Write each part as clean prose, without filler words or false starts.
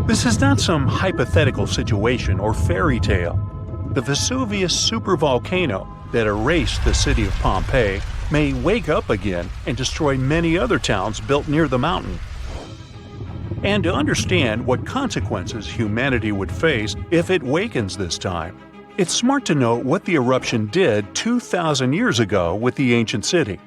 This is not some hypothetical situation or fairy tale. The Vesuvius supervolcano that erased the city of Pompeii may wake up again and destroy many other towns built near the mountain. And to understand what consequences humanity would face if it wakens this time, it's smart to know what the eruption did 2,000 years ago with the ancient city.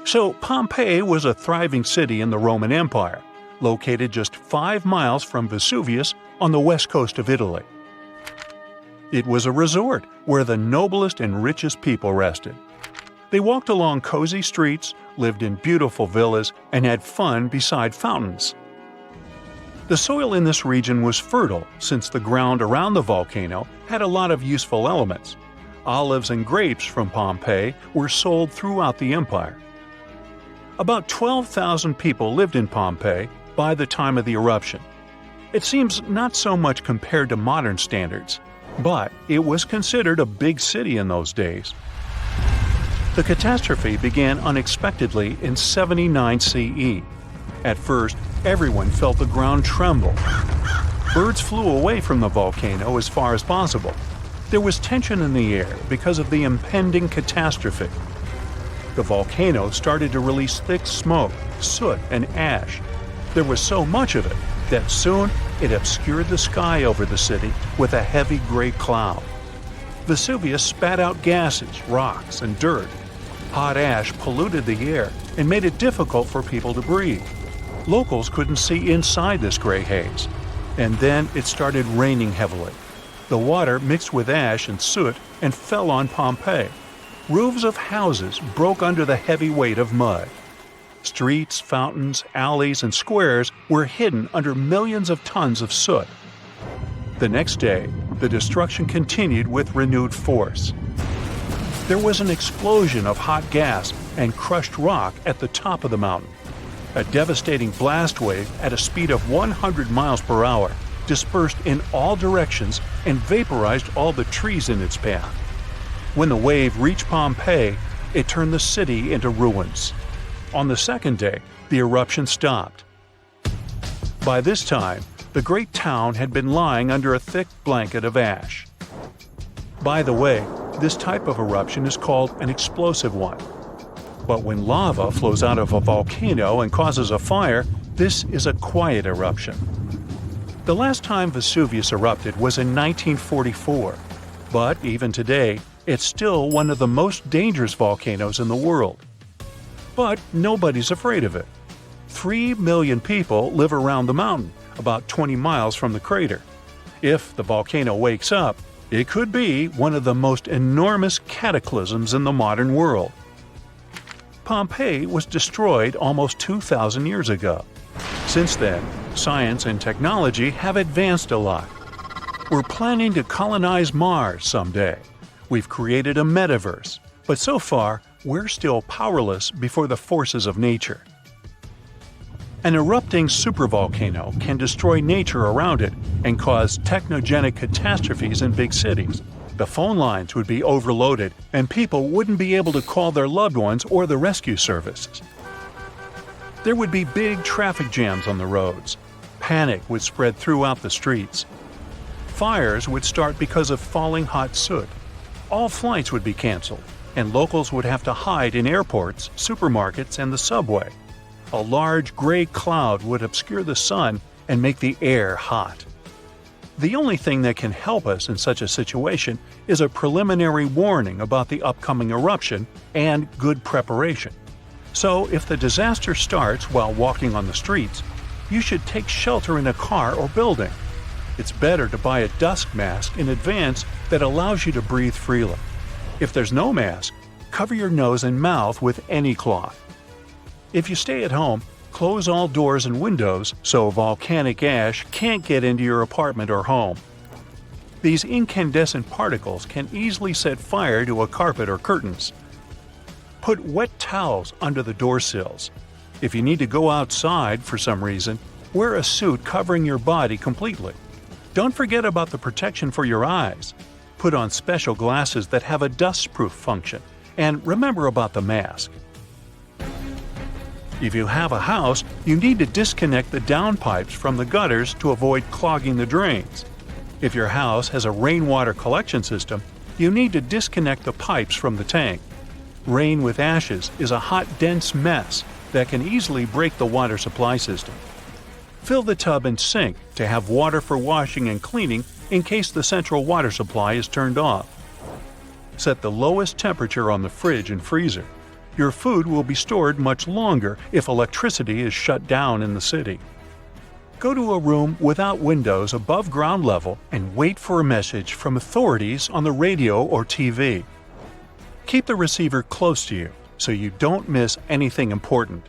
So Pompeii was a thriving city in the Roman Empire, located just 5 miles from Vesuvius on the west coast of Italy. It was a resort where the noblest and richest people rested. They walked along cozy streets, lived in beautiful villas, and had fun beside fountains. The soil in this region was fertile since the ground around the volcano had a lot of useful elements. Olives and grapes from Pompeii were sold throughout the empire. About 12,000 people lived in Pompeii by the time of the eruption. It seems not so much compared to modern standards, but it was considered a big city in those days. The catastrophe began unexpectedly in 79 CE. At first, everyone felt the ground tremble. Birds flew away from the volcano as far as possible. There was tension in the air because of the impending catastrophe. The volcano started to release thick smoke, soot, and ash. There was so much of it that soon it obscured the sky over the city with a heavy gray cloud. Vesuvius spat out gases, rocks, and dirt. Hot ash polluted the air and made it difficult for people to breathe. Locals couldn't see inside this gray haze. And then it started raining heavily. The water mixed with ash and soot and fell on Pompeii. Roofs of houses broke under the heavy weight of mud. Streets, fountains, alleys, and squares were hidden under millions of tons of soot. The next day, the destruction continued with renewed force. There was an explosion of hot gas and crushed rock at the top of the mountain. A devastating blast wave at a speed of 100 miles per hour dispersed in all directions and vaporized all the trees in its path. When the wave reached Pompeii, it turned the city into ruins. On the second day, the eruption stopped. By this time, the great town had been lying under a thick blanket of ash. By the way, this type of eruption is called an explosive one. But when lava flows out of a volcano and causes a fire, this is a quiet eruption. The last time Vesuvius erupted was in 1944, but even today, it's still one of the most dangerous volcanoes in the world. But nobody's afraid of it. 3 million people live around the mountain, about 20 miles from the crater. If the volcano wakes up, it could be one of the most enormous cataclysms in the modern world. Pompeii was destroyed almost 2,000 years ago. Since then, science and technology have advanced a lot. We're planning to colonize Mars someday. We've created a metaverse, but so far, we're still powerless before the forces of nature. An erupting supervolcano can destroy nature around it and cause technogenic catastrophes in big cities. The phone lines would be overloaded and people wouldn't be able to call their loved ones or the rescue services. There would be big traffic jams on the roads. Panic would spread throughout the streets. Fires would start because of falling hot soot. All flights would be canceled, and locals would have to hide in airports, supermarkets, and the subway. A large gray cloud would obscure the sun and make the air hot. The only thing that can help us in such a situation is a preliminary warning about the upcoming eruption and good preparation. So if the disaster starts while walking on the streets, you should take shelter in a car or building. It's better to buy a dust mask in advance that allows you to breathe freely. If there's no mask, cover your nose and mouth with any cloth. If you stay at home, close all doors and windows so volcanic ash can't get into your apartment or home. These incandescent particles can easily set fire to a carpet or curtains. Put wet towels under the door sills. If you need to go outside for some reason, wear a suit covering your body completely. Don't forget about the protection for your eyes. Put on special glasses that have a dust-proof function, and remember about the mask. If you have a house, you need to disconnect the downpipes from the gutters to avoid clogging the drains. If your house has a rainwater collection system, you need to disconnect the pipes from the tank. Rain with ashes is a hot, dense mess that can easily break the water supply system. Fill the tub and sink to have water for washing and cleaning in case the central water supply is turned off. Set the lowest temperature on the fridge and freezer. Your food will be stored much longer if electricity is shut down in the city. Go to a room without windows above ground level and wait for a message from authorities on the radio or TV. Keep the receiver close to you so you don't miss anything important.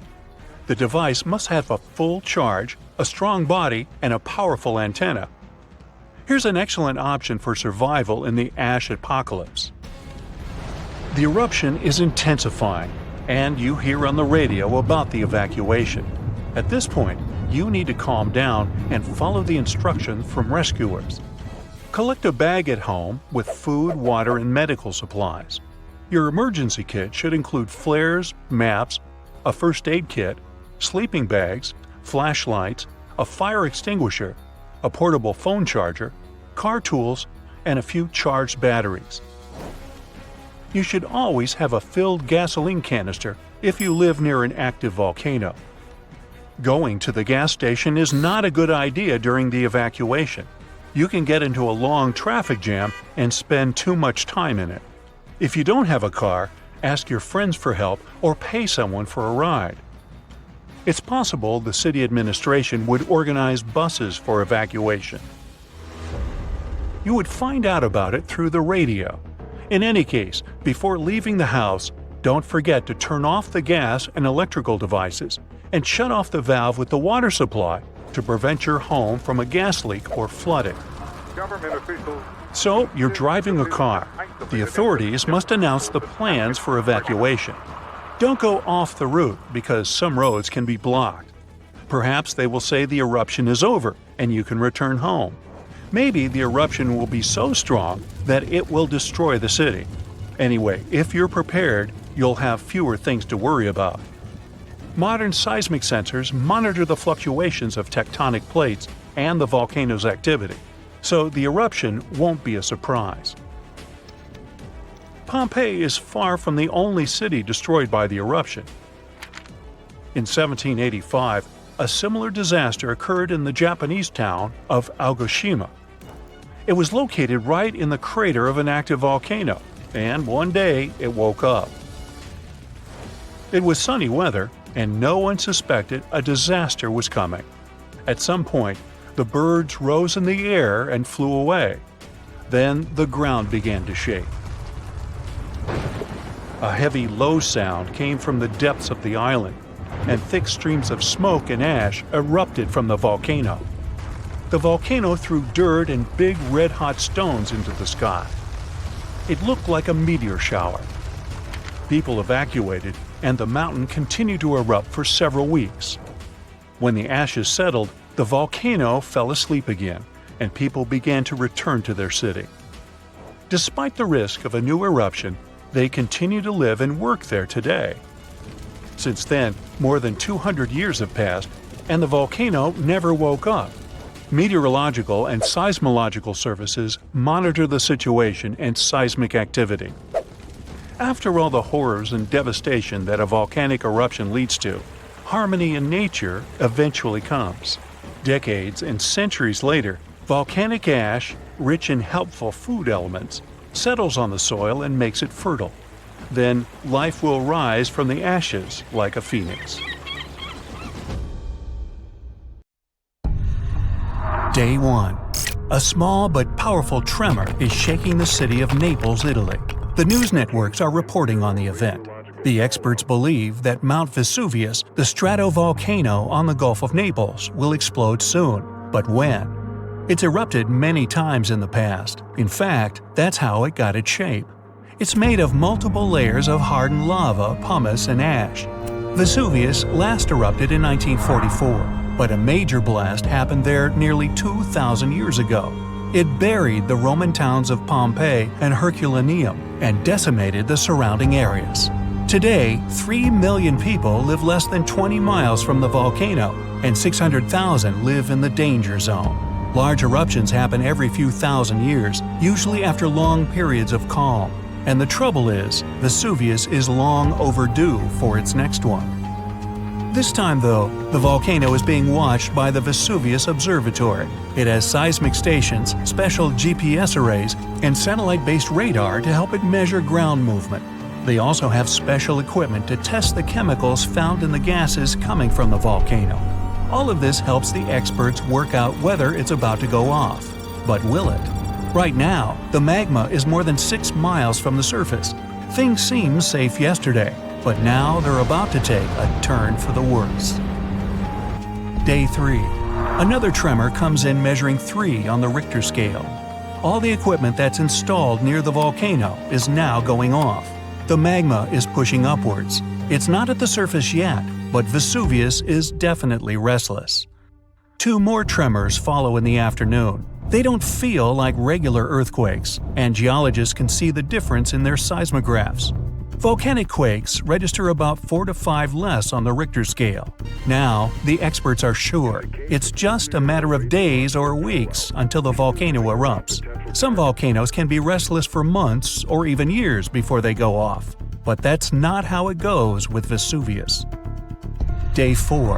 The device must have a full charge, a strong body, and a powerful antenna. Here's an excellent option for survival in the ash apocalypse. The eruption is intensifying, and you hear on the radio about the evacuation. At this point, you need to calm down and follow the instructions from rescuers. Collect a bag at home with food, water, and medical supplies. Your emergency kit should include flares, maps, a first aid kit, sleeping bags, flashlights, a fire extinguisher, a portable phone charger, car tools, and a few charged batteries. You should always have a filled gasoline canister if you live near an active volcano. Going to the gas station is not a good idea during the evacuation. You can get into a long traffic jam and spend too much time in it. If you don't have a car, ask your friends for help or pay someone for a ride. It's possible the city administration would organize buses for evacuation. You would find out about it through the radio. In any case, before leaving the house, don't forget to turn off the gas and electrical devices and shut off the valve with the water supply to prevent your home from a gas leak or flooding. So, you're driving a car. The authorities must announce the plans for evacuation. Don't go off the route because some roads can be blocked. Perhaps they will say the eruption is over and you can return home. Maybe the eruption will be so strong that it will destroy the city. Anyway, if you're prepared, you'll have fewer things to worry about. Modern seismic sensors monitor the fluctuations of tectonic plates and the volcano's activity, so the eruption won't be a surprise. Pompeii is far from the only city destroyed by the eruption. In 1785, a similar disaster occurred in the Japanese town of Aogashima. It was located right in the crater of an active volcano, and one day it woke up. It was sunny weather, and no one suspected a disaster was coming. At some point, the birds rose in the air and flew away. Then the ground began to shake. A heavy low sound came from the depths of the island, and thick streams of smoke and ash erupted from the volcano. The volcano threw dirt and big red-hot stones into the sky. It looked like a meteor shower. People evacuated, and the mountain continued to erupt for several weeks. When the ashes settled, the volcano fell asleep again, and people began to return to their city. Despite the risk of a new eruption, they continue to live and work there today. Since then, more than 200 years have passed, and the volcano never woke up. Meteorological and seismological services monitor the situation and seismic activity. After all the horrors and devastation that a volcanic eruption leads to, harmony in nature eventually comes. Decades and centuries later, volcanic ash, rich in helpful food elements, settles on the soil and makes it fertile. Then life will rise from the ashes like a phoenix. Day 1. A small but powerful tremor is shaking the city of Naples, Italy. The news networks are reporting on the event. The experts believe that Mount Vesuvius, the stratovolcano on the Gulf of Naples, will explode soon. But when? It's erupted many times in the past. In fact, that's how it got its shape. It's made of multiple layers of hardened lava, pumice, and ash. Vesuvius last erupted in 1944. But a major blast happened there nearly 2,000 years ago. It buried the Roman towns of Pompeii and Herculaneum and decimated the surrounding areas. Today, 3 million people live less than 20 miles from the volcano, and 600,000 live in the danger zone. Large eruptions happen every few thousand years, usually after long periods of calm. And the trouble is, Vesuvius is long overdue for its next one. This time, though, the volcano is being watched by the Vesuvius Observatory. It has seismic stations, special GPS arrays, and satellite-based radar to help it measure ground movement. They also have special equipment to test the chemicals found in the gases coming from the volcano. All of this helps the experts work out whether it's about to go off. But will it? Right now, the magma is more than 6 miles from the surface. Things seemed safe yesterday, but now they're about to take a turn for the worse. Day 3. Another tremor comes in measuring 3 on the Richter scale. All the equipment that's installed near the volcano is now going off. The magma is pushing upwards. It's not at the surface yet, but Vesuvius is definitely restless. 2 more tremors follow in the afternoon. They don't feel like regular earthquakes, and geologists can see the difference in their seismographs. Volcanic quakes register about 4 to 5 less on the Richter scale. Now, the experts are sure it's just a matter of days or weeks until the volcano erupts. Some volcanoes can be restless for months or even years before they go off. But that's not how it goes with Vesuvius. Day 4.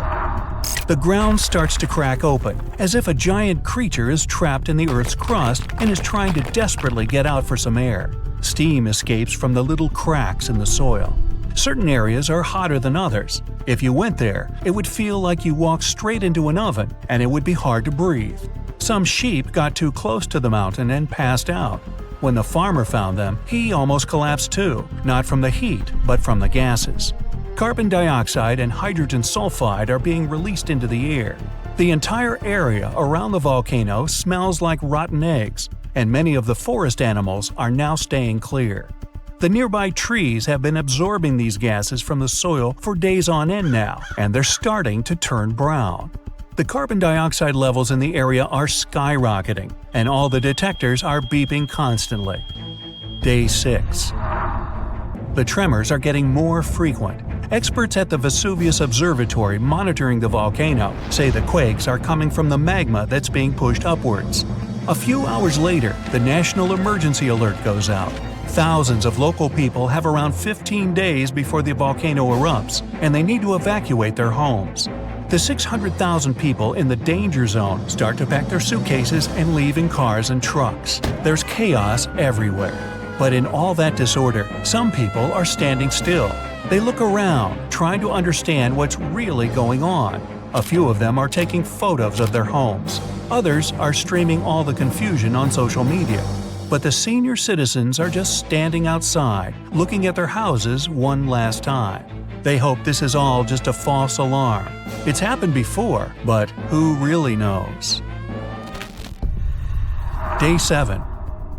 The ground starts to crack open, as if a giant creature is trapped in the Earth's crust and is trying to desperately get out for some air. Steam escapes from the little cracks in the soil. Certain areas are hotter than others. If you went there, it would feel like you walked straight into an oven, and it would be hard to breathe. Some sheep got too close to the mountain and passed out. When the farmer found them, he almost collapsed too, not from the heat, but from the gases. Carbon dioxide and hydrogen sulfide are being released into the air. The entire area around the volcano smells like rotten eggs, and many of the forest animals are now staying clear. The nearby trees have been absorbing these gases from the soil for days on end now, and they're starting to turn brown. The carbon dioxide levels in the area are skyrocketing, and all the detectors are beeping constantly. Day 6. The tremors are getting more frequent. Experts at the Vesuvius Observatory monitoring the volcano say the quakes are coming from the magma that's being pushed upwards. A few hours later, the national emergency alert goes out. Thousands of local people have around 15 days before the volcano erupts, and they need to evacuate their homes. The 600,000 people in the danger zone start to pack their suitcases and leave in cars and trucks. There's chaos everywhere. But in all that disorder, some people are standing still. They look around, trying to understand what's really going on. A few of them are taking photos of their homes. Others are streaming all the confusion on social media. But the senior citizens are just standing outside, looking at their houses one last time. They hope this is all just a false alarm. It's happened before, but who really knows? Day 7.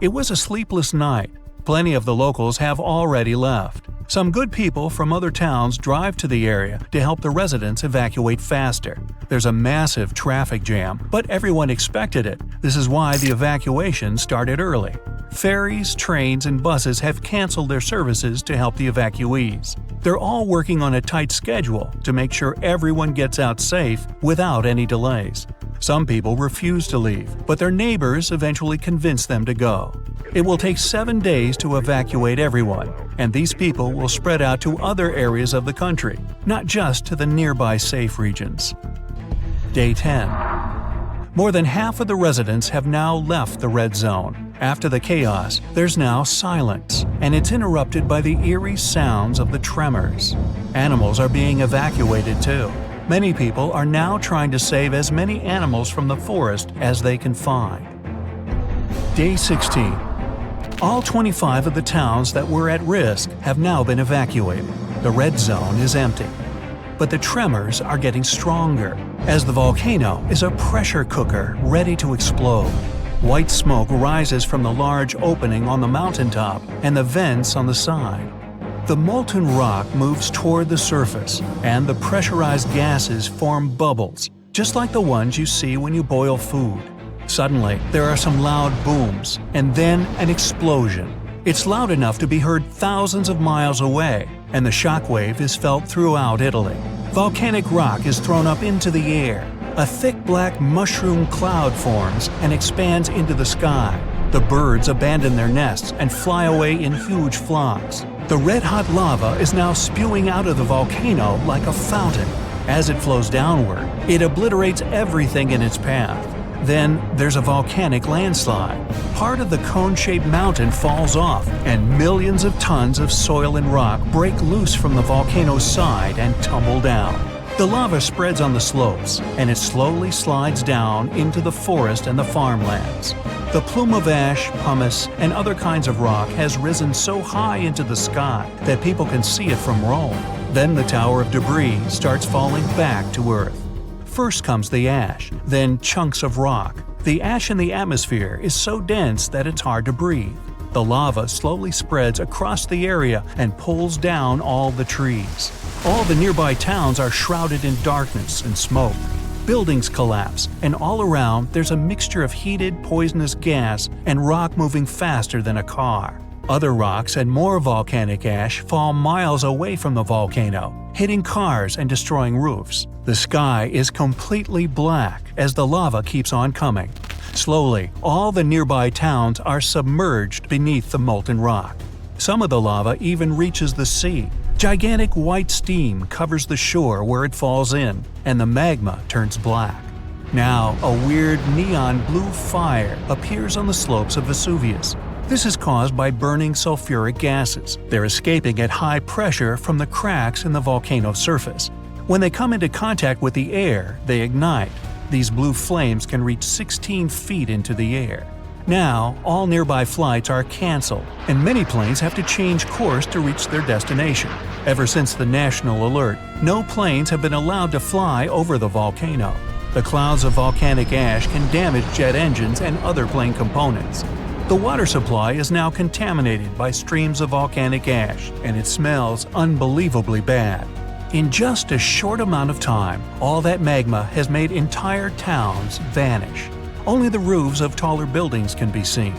It was a sleepless night. Plenty of the locals have already left. Some good people from other towns drive to the area to help the residents evacuate faster. There's a massive traffic jam, but everyone expected it. This is why the evacuation started early. Ferries, trains, and buses have canceled their services to help the evacuees. They're all working on a tight schedule to make sure everyone gets out safe without any delays. Some people refuse to leave, but their neighbors eventually convince them to go. It will take 7 days to evacuate everyone, and these people will spread out to other areas of the country, not just to the nearby safe regions. Day 10. More than half of the residents have now left the red zone. After the chaos, there's now silence, and it's interrupted by the eerie sounds of the tremors. Animals are being evacuated too. Many people are now trying to save as many animals from the forest as they can find. Day 16. All 25 of the towns that were at risk have now been evacuated. The red zone is empty. But the tremors are getting stronger, as the volcano is a pressure cooker ready to explode. White smoke rises from the large opening on the mountaintop and the vents on the side. The molten rock moves toward the surface, and the pressurized gases form bubbles, just like the ones you see when you boil food. Suddenly, there are some loud booms, and then an explosion. It's loud enough to be heard thousands of miles away, and the shockwave is felt throughout Italy. Volcanic rock is thrown up into the air. A thick black mushroom cloud forms and expands into the sky. The birds abandon their nests and fly away in huge flocks. The red-hot lava is now spewing out of the volcano like a fountain. As it flows downward, it obliterates everything in its path. Then there's a volcanic landslide. Part of the cone-shaped mountain falls off, and millions of tons of soil and rock break loose from the volcano's side and tumble down. The lava spreads on the slopes, and it slowly slides down into the forest and the farmlands. The plume of ash, pumice, and other kinds of rock has risen so high into the sky that people can see it from Rome. Then the tower of debris starts falling back to Earth. First comes the ash, then chunks of rock. The ash in the atmosphere is so dense that it's hard to breathe. The lava slowly spreads across the area and pulls down all the trees. All the nearby towns are shrouded in darkness and smoke. Buildings collapse, and all around there's a mixture of heated, poisonous gas and rock moving faster than a car. Other rocks and more volcanic ash fall miles away from the volcano, hitting cars and destroying roofs. The sky is completely black as the lava keeps on coming. Slowly, all the nearby towns are submerged beneath the molten rock. Some of the lava even reaches the sea. Gigantic white steam covers the shore where it falls in, and the magma turns black. Now, a weird neon blue fire appears on the slopes of Vesuvius. This is caused by burning sulfuric gases. They're escaping at high pressure from the cracks in the volcano surface. When they come into contact with the air, they ignite. These blue flames can reach 16 feet into the air. Now, all nearby flights are canceled, and many planes have to change course to reach their destination. Ever since the national alert, no planes have been allowed to fly over the volcano. The clouds of volcanic ash can damage jet engines and other plane components. The water supply is now contaminated by streams of volcanic ash, and it smells unbelievably bad. In just a short amount of time, all that magma has made entire towns vanish. Only the roofs of taller buildings can be seen.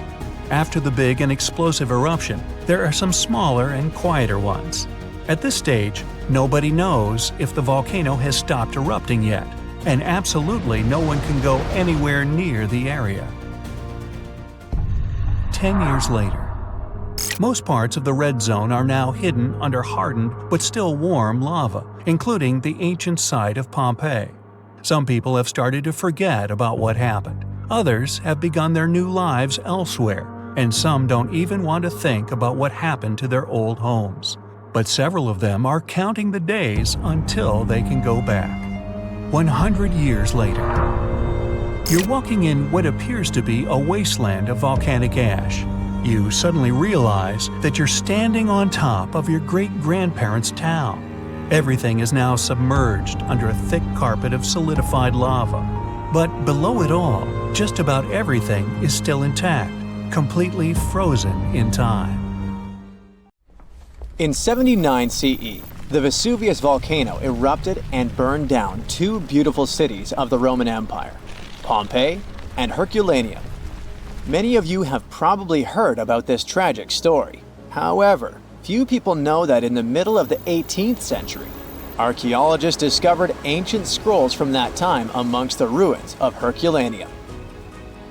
After the big and explosive eruption, there are some smaller and quieter ones. At this stage, nobody knows if the volcano has stopped erupting yet, and absolutely no one can go anywhere near the area. 10 years later. Most parts of the red zone are now hidden under hardened but still warm lava, including the ancient site of Pompeii. Some people have started to forget about what happened. Others have begun their new lives elsewhere, and some don't even want to think about what happened to their old homes. But several of them are counting the days until they can go back. 100 years later. You're walking in what appears to be a wasteland of volcanic ash. You suddenly realize that you're standing on top of your great-grandparents' town. Everything is now submerged under a thick carpet of solidified lava. But below it all, just about everything is still intact, completely frozen in time. In 79 CE, the Vesuvius volcano erupted and burned down two beautiful cities of the Roman Empire, Pompeii and Herculaneum. Many of you have probably heard about this tragic story. However, few people know that in the middle of the 18th century, archaeologists discovered ancient scrolls from that time amongst the ruins of Herculaneum.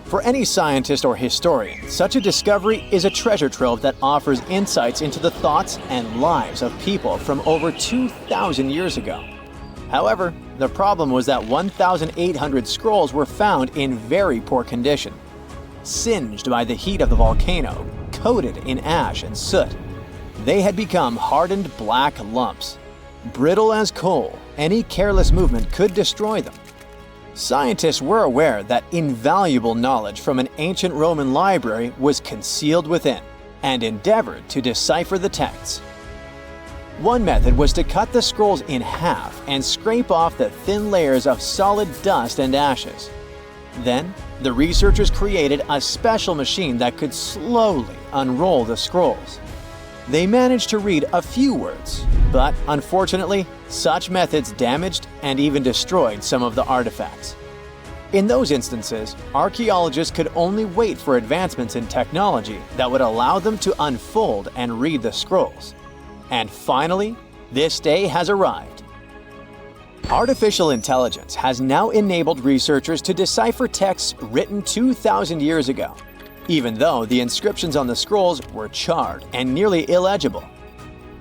For any scientist or historian, such a discovery is a treasure trove that offers insights into the thoughts and lives of people from over 2,000 years ago. However, the problem was that 1,800 scrolls were found in very poor condition, singed by the heat of the volcano, coated in ash and soot. They had become hardened black lumps. Brittle as coal, any careless movement could destroy them. Scientists were aware that invaluable knowledge from an ancient Roman library was concealed within, and endeavored to decipher the texts. One method was to cut the scrolls in half and scrape off the thin layers of solid dust and ashes. Then, the researchers created a special machine that could slowly unroll the scrolls. They managed to read a few words, but unfortunately, such methods damaged and even destroyed some of the artifacts. In those instances, archaeologists could only wait for advancements in technology that would allow them to unfold and read the scrolls. And finally, this day has arrived. Artificial intelligence has now enabled researchers to decipher texts written 2,000 years ago, even though the inscriptions on the scrolls were charred and nearly illegible.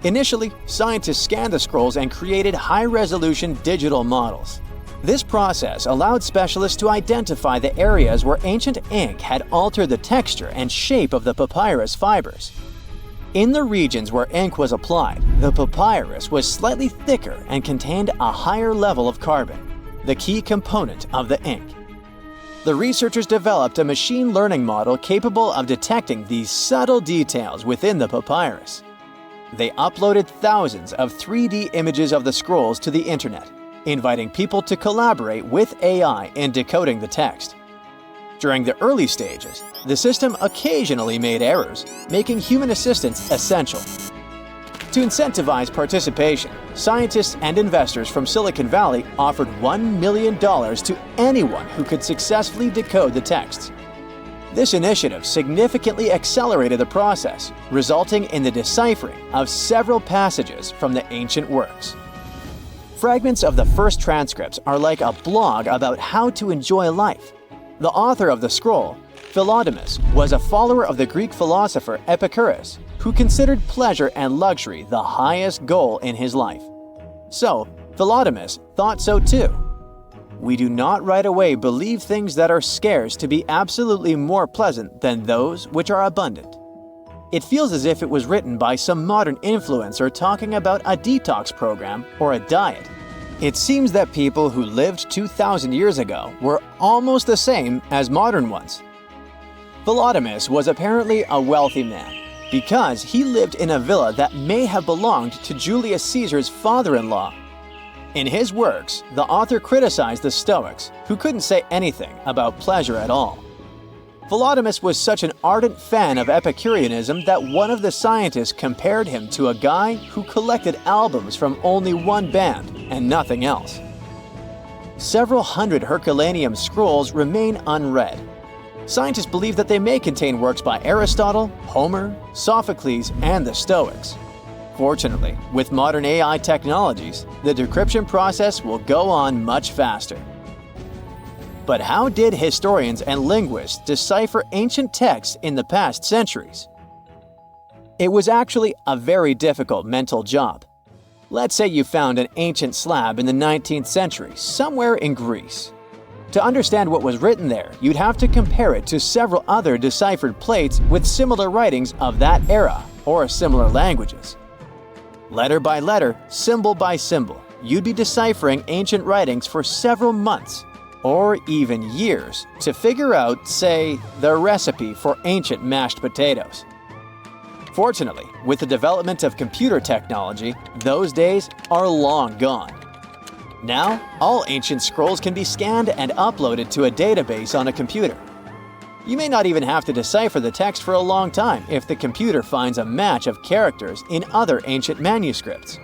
Initially, scientists scanned the scrolls and created high-resolution digital models. This process allowed specialists to identify the areas where ancient ink had altered the texture and shape of the papyrus fibers. In the regions where ink was applied, the papyrus was slightly thicker and contained a higher level of carbon, the key component of the ink. The researchers developed a machine learning model capable of detecting these subtle details within the papyrus. They uploaded thousands of 3D images of the scrolls to the internet, inviting people to collaborate with AI in decoding the text. During the early stages, the system occasionally made errors, making human assistance essential. To incentivize participation, scientists and investors from Silicon Valley offered $1 million to anyone who could successfully decode the texts. This initiative significantly accelerated the process, resulting in the deciphering of several passages from the ancient works. Fragments of the first transcripts are like a blog about how to enjoy life. The author of the scroll, Philodemus, was a follower of the Greek philosopher Epicurus, who considered pleasure and luxury the highest goal in his life. So, Philodemus thought so too. We do not right away believe things that are scarce to be absolutely more pleasant than those which are abundant. It feels as if it was written by some modern influencer talking about a detox program or a diet. It seems that people who lived 2,000 years ago were almost the same as modern ones. Philodemus was apparently a wealthy man, because he lived in a villa that may have belonged to Julius Caesar's father-in-law. In his works, the author criticized the Stoics, who couldn't say anything about pleasure at all. Philodemus was such an ardent fan of Epicureanism that one of the scientists compared him to a guy who collected albums from only one band and nothing else. Several hundred Herculaneum scrolls remain unread. Scientists believe that they may contain works by Aristotle, Homer, Sophocles, and the Stoics. Fortunately, with modern AI technologies, the decryption process will go on much faster. But how did historians and linguists decipher ancient texts in the past centuries? It was actually a very difficult mental job. Let's say you found an ancient slab in the 19th century somewhere in Greece. To understand what was written there, you'd have to compare it to several other deciphered plates with similar writings of that era or similar languages. Letter by letter, symbol by symbol, you'd be deciphering ancient writings for several months or even years to figure out, say, the recipe for ancient mashed potatoes. Fortunately, with the development of computer technology, those days are long gone. Now, all ancient scrolls can be scanned and uploaded to a database on a computer. You may not even have to decipher the text for a long time if the computer finds a match of characters in other ancient manuscripts.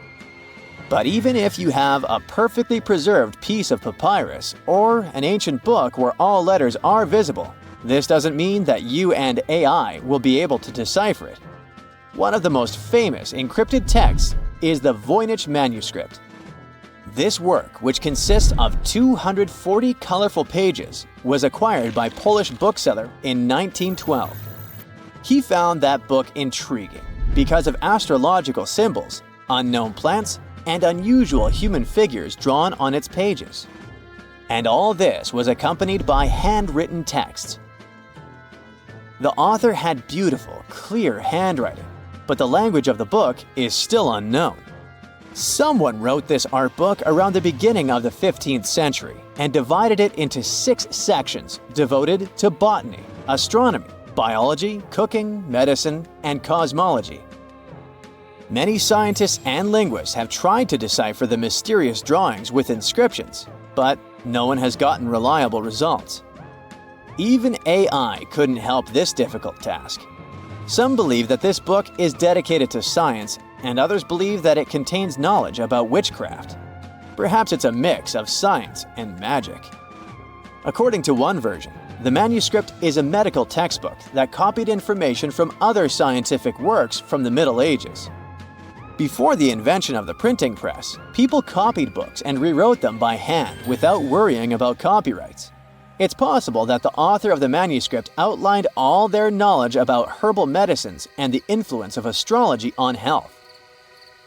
But even if you have a perfectly preserved piece of papyrus or an ancient book where all letters are visible, this doesn't mean that you and AI will be able to decipher it. One of the most famous encrypted texts is the Voynich manuscript. This work, which consists of 240 colorful pages, was acquired by Polish bookseller in 1912. He found that book intriguing because of astrological symbols, unknown plants, and unusual human figures drawn on its pages. And all this was accompanied by handwritten texts. The author had beautiful, clear handwriting, but the language of the book is still unknown. Someone wrote this art book around the beginning of the 15th century and divided it into 6 sections devoted to botany, astronomy, biology, cooking, medicine, and cosmology. Many scientists and linguists have tried to decipher the mysterious drawings with inscriptions, but no one has gotten reliable results. Even AI couldn't help this difficult task. Some believe that this book is dedicated to science, and others believe that it contains knowledge about witchcraft. Perhaps it's a mix of science and magic. According to one version, the manuscript is a medical textbook that copied information from other scientific works from the Middle Ages. Before the invention of the printing press, people copied books and rewrote them by hand without worrying about copyrights. It's possible that the author of the manuscript outlined all their knowledge about herbal medicines and the influence of astrology on health.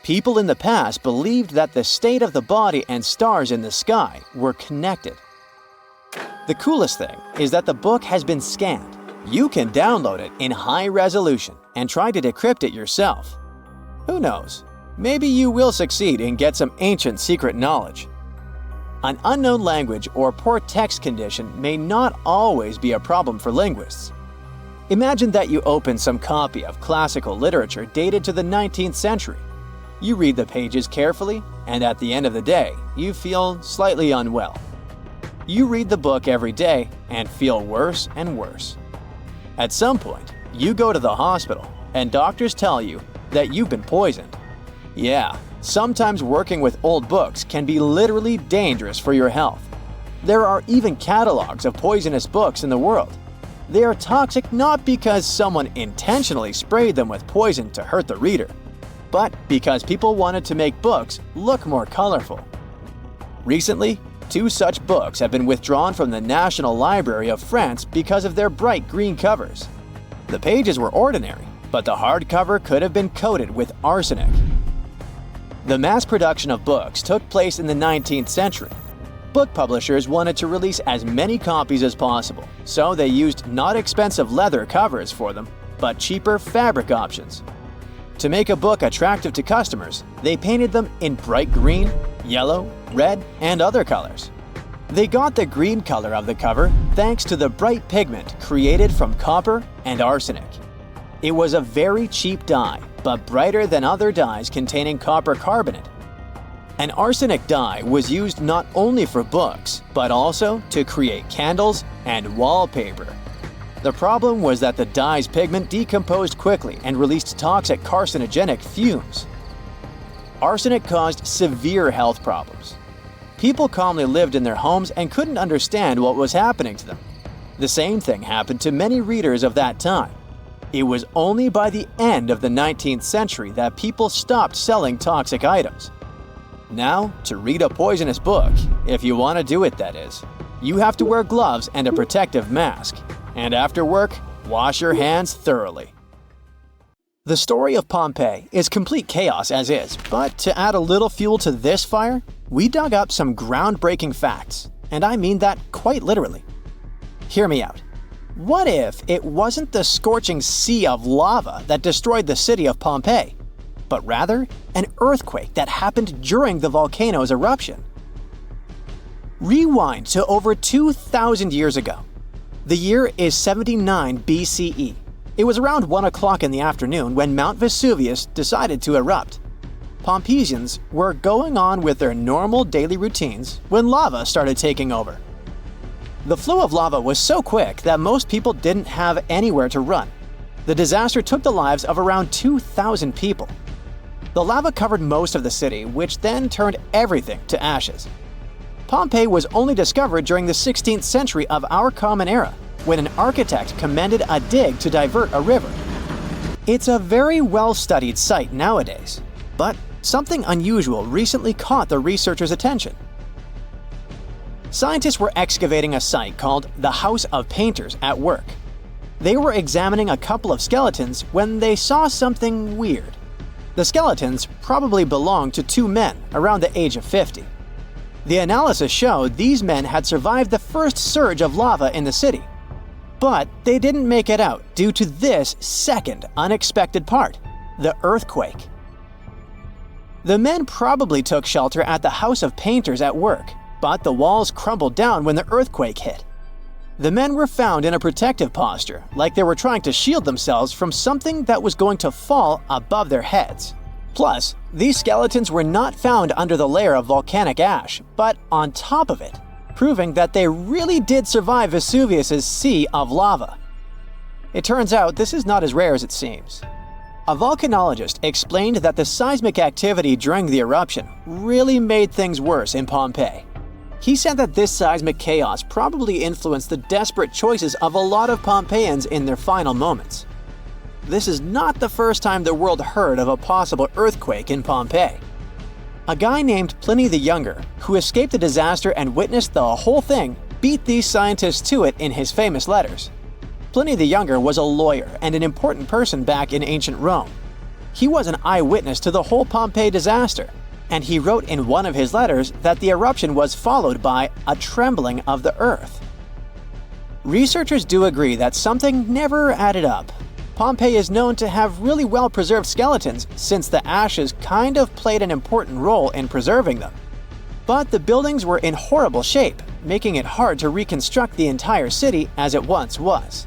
People in the past believed that the state of the body and stars in the sky were connected. The coolest thing is that the book has been scanned. You can download it in high resolution and try to decrypt it yourself. Who knows? Maybe you will succeed and get some ancient secret knowledge. An unknown language or poor text condition may not always be a problem for linguists. Imagine that you open some copy of classical literature dated to the 19th century. You read the pages carefully, and at the end of the day, you feel slightly unwell. You read the book every day and feel worse and worse. At some point, you go to the hospital, and doctors tell you that you've been poisoned. Yeah, sometimes working with old books can be literally dangerous for your health. There are even catalogs of poisonous books in the world. They are toxic not because someone intentionally sprayed them with poison to hurt the reader, but because people wanted to make books look more colorful. Recently, 2 such books have been withdrawn from the National Library of France because of their bright green covers. The pages were ordinary, but the hardcover could have been coated with arsenic. The mass production of books took place in the 19th century. Book publishers wanted to release as many copies as possible, so they used not expensive leather covers for them, but cheaper fabric options. To make a book attractive to customers, they painted them in bright green, yellow, red, and other colors. They got the green color of the cover thanks to the bright pigment created from copper and arsenic. It was a very cheap dye, but brighter than other dyes containing copper carbonate. An arsenic dye was used not only for books, but also to create candles and wallpaper. The problem was that the dye's pigment decomposed quickly and released toxic carcinogenic fumes. Arsenic caused severe health problems. People calmly lived in their homes and couldn't understand what was happening to them. The same thing happened to many readers of that time. It was only by the end of the 19th century that people stopped selling toxic items. Now, to read a poisonous book, if you want to do it that is, you have to wear gloves and a protective mask. And after work, wash your hands thoroughly. The story of Pompeii is complete chaos as is, but to add a little fuel to this fire, we dug up some groundbreaking facts, and I mean that quite literally. Hear me out. What if it wasn't the scorching sea of lava that destroyed the city of Pompeii, but rather an earthquake that happened during the volcano's eruption? Rewind to over 2,000 years ago. The year is 79 BCE. It was around 1 o'clock in the afternoon when Mount Vesuvius decided to erupt. Pompeians were going on with their normal daily routines when lava started taking over. The flow of lava was so quick that most people didn't have anywhere to run. The disaster took the lives of around 2,000 people. The lava covered most of the city, which then turned everything to ashes. Pompeii was only discovered during the 16th century of our Common Era, when an architect commended a dig to divert a river. It's a very well-studied site nowadays, but something unusual recently caught the researchers' attention. Scientists were excavating a site called the House of Painters at work. They were examining a couple of skeletons when they saw something weird. The skeletons probably belonged to 2 men around the age of 50. The analysis showed these men had survived the first surge of lava in the city. But they didn't make it out due to this second unexpected part, the earthquake. The men probably took shelter at the House of Painters at work, but the walls crumbled down when the earthquake hit. The men were found in a protective posture, like they were trying to shield themselves from something that was going to fall above their heads. Plus, these skeletons were not found under the layer of volcanic ash, but on top of it, proving that they really did survive Vesuvius's sea of lava. It turns out this is not as rare as it seems. A volcanologist explained that the seismic activity during the eruption really made things worse in Pompeii. He said that this seismic chaos probably influenced the desperate choices of a lot of Pompeians in their final moments. this is not the first time the world heard of a possible earthquake in Pompeii. A guy named Pliny the Younger, who escaped the disaster and witnessed the whole thing, beat these scientists to it in his famous letters. Pliny the Younger was a lawyer and an important person back in ancient Rome. He was an eyewitness to the whole Pompeii disaster, and he wrote in one of his letters that the eruption was followed by a trembling of the earth. Researchers do agree that something never added up. Pompeii is known to have really well-preserved skeletons since the ashes kind of played an important role in preserving them. But the buildings were in horrible shape, making it hard to reconstruct the entire city as it once was.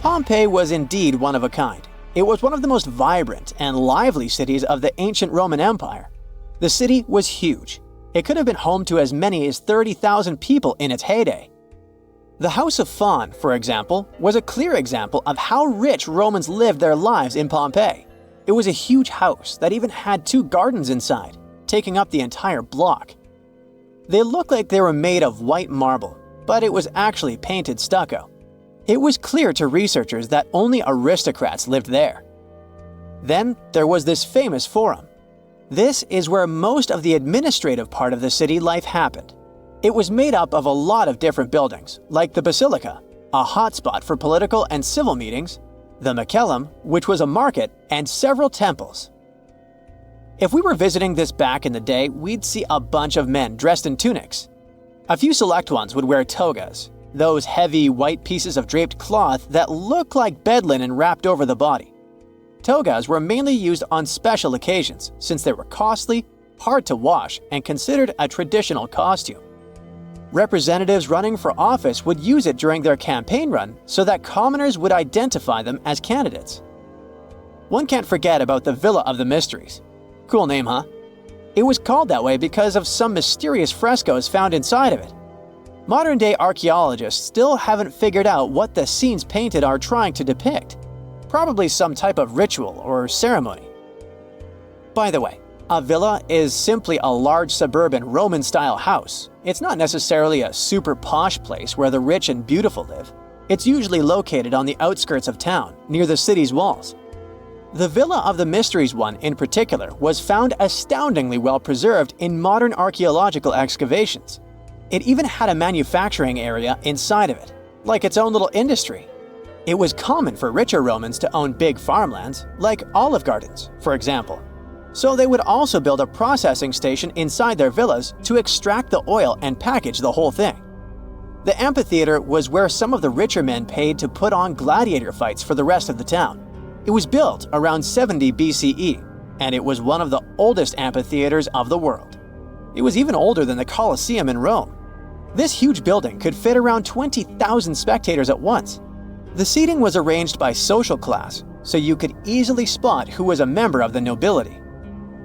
Pompeii was indeed one of a kind. It was one of the most vibrant and lively cities of the ancient Roman Empire. The city was huge. It could have been home to as many as 30,000 people in its heyday. The House of Fawn, for example, was a clear example of how rich Romans lived their lives in Pompeii. It was a huge house that even had 2 gardens inside, taking up the entire block. They looked like they were made of white marble, but it was actually painted stucco. It was clear to researchers that only aristocrats lived there. Then there was this famous forum. This is where most of the administrative part of the city life happened. It was made up of a lot of different buildings, like the Basilica, a hotspot for political and civil meetings, the Macellum, which was a market, and several temples. If we were visiting this back in the day, we'd see a bunch of men dressed in tunics. A few select ones would wear togas, those heavy white pieces of draped cloth that look like bed linen wrapped over the body. Togas were mainly used on special occasions since they were costly, hard to wash, and considered a traditional costume. Representatives running for office would use it during their campaign run so that commoners would identify them as candidates. One can't forget about the Villa of the Mysteries. Cool name, huh? It was called that way because of some mysterious frescoes found inside of it. Modern-day archaeologists still haven't figured out what the scenes painted are trying to depict. Probably some type of ritual or ceremony. By the way, a villa is simply a large suburban Roman-style house. It's not necessarily a super posh place where the rich and beautiful live. It's usually located on the outskirts of town, near the city's walls. The Villa of the Mysteries one, in particular, was found astoundingly well preserved in modern archaeological excavations. It even had a manufacturing area inside of it, like its own little industry. It was common for richer Romans to own big farmlands, like olive gardens, for example. So they would also build a processing station inside their villas to extract the oil and package the whole thing. The amphitheater was where some of the richer men paid to put on gladiator fights for the rest of the town. It was built around 70 BCE, and it was one of the oldest amphitheaters of the world. It was even older than the Colosseum in Rome. This huge building could fit around 20,000 spectators at once. The seating was arranged by social class, so you could easily spot who was a member of the nobility.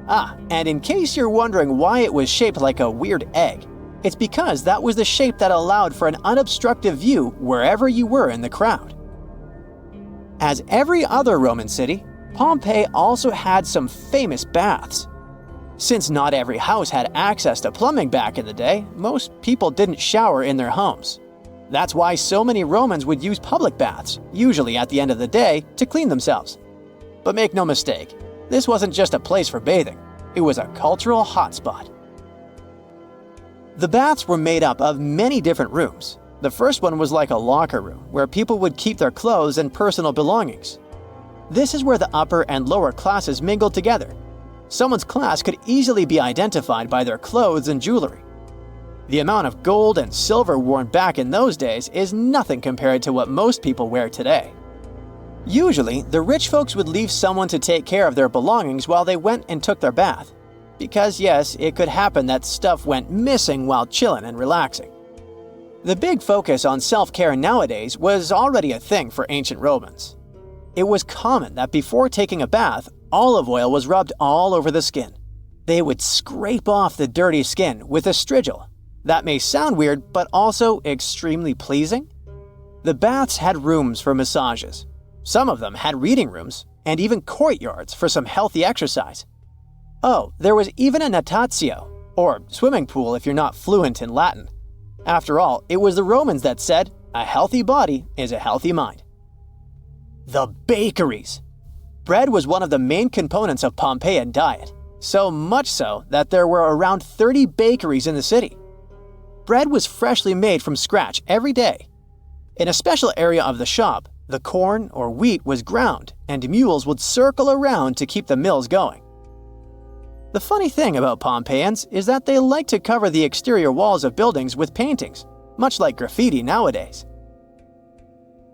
And in case you're wondering why it was shaped like a weird egg, it's because that was the shape that allowed for an unobstructed view wherever you were in the crowd. As every other Roman city, Pompeii also had some famous baths. Since not every house had access to plumbing back in the day, most people didn't shower in their homes. That's why so many Romans would use public baths, usually at the end of the day, to clean themselves. But make no mistake, this wasn't just a place for bathing, it was a cultural hotspot. The baths were made up of many different rooms. The first one was like a locker room, where people would keep their clothes and personal belongings. This is where the upper and lower classes mingled together. Someone's class could easily be identified by their clothes and jewelry. The amount of gold and silver worn back in those days is nothing compared to what most people wear today. Usually, the rich folks would leave someone to take care of their belongings while they went and took their bath. Because yes, it could happen that stuff went missing while chilling and relaxing. The big focus on self-care nowadays was already a thing for ancient Romans. It was common that before taking a bath, olive oil was rubbed all over the skin. They would scrape off the dirty skin with a strigil. That may sound weird, but also extremely pleasing. The baths had rooms for massages. Some of them had reading rooms, and even courtyards for some healthy exercise. Oh, there was even a natatio, or swimming pool if you're not fluent in Latin. After all, it was the Romans that said, "A healthy body is a healthy mind." The bakeries! Bread was one of the main components of Pompeian diet, so much so that there were around 30 bakeries in the city. Bread was freshly made from scratch every day. In a special area of the shop, the corn or wheat was ground, and mules would circle around to keep the mills going. The funny thing about Pompeians is that they like to cover the exterior walls of buildings with paintings, much like graffiti nowadays.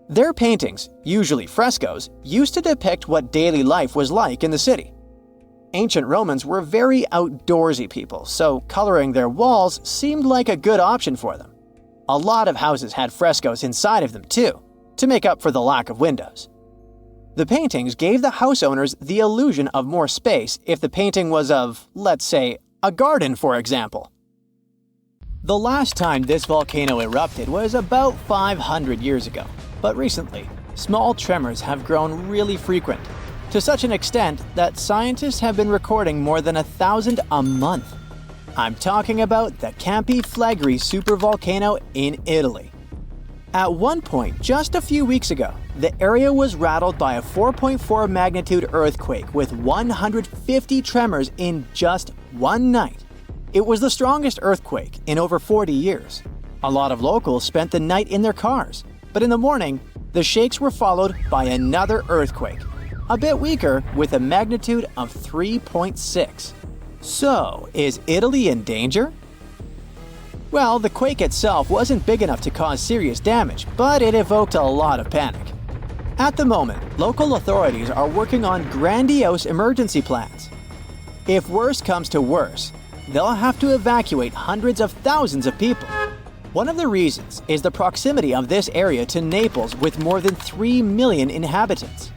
Their paintings, usually frescoes, used to depict what daily life was like in the city. Ancient Romans were very outdoorsy people, so coloring their walls seemed like a good option for them. A lot of houses had frescoes inside of them too, to make up for the lack of windows. The paintings gave the house owners the illusion of more space if the painting was of, let's say, a garden, for example. The last time this volcano erupted was about 500 years ago, but recently, small tremors have grown really frequent, to such an extent that scientists have been recording more than 1,000 a month. I'm talking about the Campi Flegrei supervolcano in Italy. At one point, just a few weeks ago, the area was rattled by a 4.4 magnitude earthquake with 150 tremors in just one night. It was the strongest earthquake in over 40 years. A lot of locals spent the night in their cars, but in the morning, the shakes were followed by another earthquake, a bit weaker with a magnitude of 3.6. So, is Italy in danger? Well, the quake itself wasn't big enough to cause serious damage, but it evoked a lot of panic. At the moment, local authorities are working on grandiose emergency plans. If worse comes to worse, they'll have to evacuate hundreds of thousands of people. One of the reasons is the proximity of this area to Naples with more than 3 million inhabitants.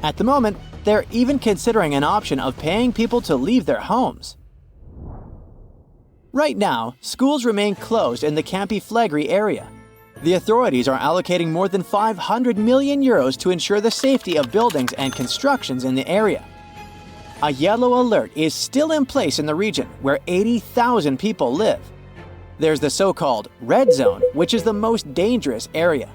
At the moment, they're even considering an option of paying people to leave their homes. Right now, schools remain closed in the Campi Flegrei area. The authorities are allocating more than 500 million euros to ensure the safety of buildings and constructions in the area. A yellow alert is still in place in the region where 80,000 people live. There's the so-called red zone, which is the most dangerous area.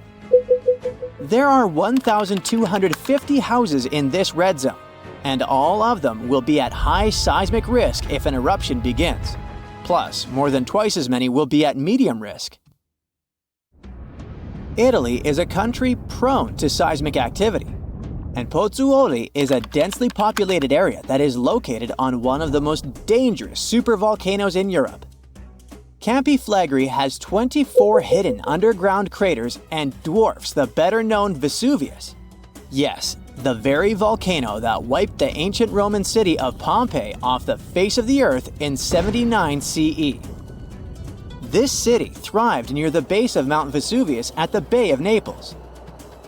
There are 1,250 houses in this red zone, and all of them will be at high seismic risk if an eruption begins. Plus, more than twice as many will be at medium risk. Italy is a country prone to seismic activity, and Pozzuoli is a densely populated area that is located on one of the most dangerous supervolcanoes in Europe. Campi Flegrei has 24 hidden underground craters and dwarfs the better-known Vesuvius. Yes, the very volcano that wiped the ancient Roman city of Pompeii off the face of the earth in 79 CE. This city thrived near the base of Mount Vesuvius at the Bay of Naples.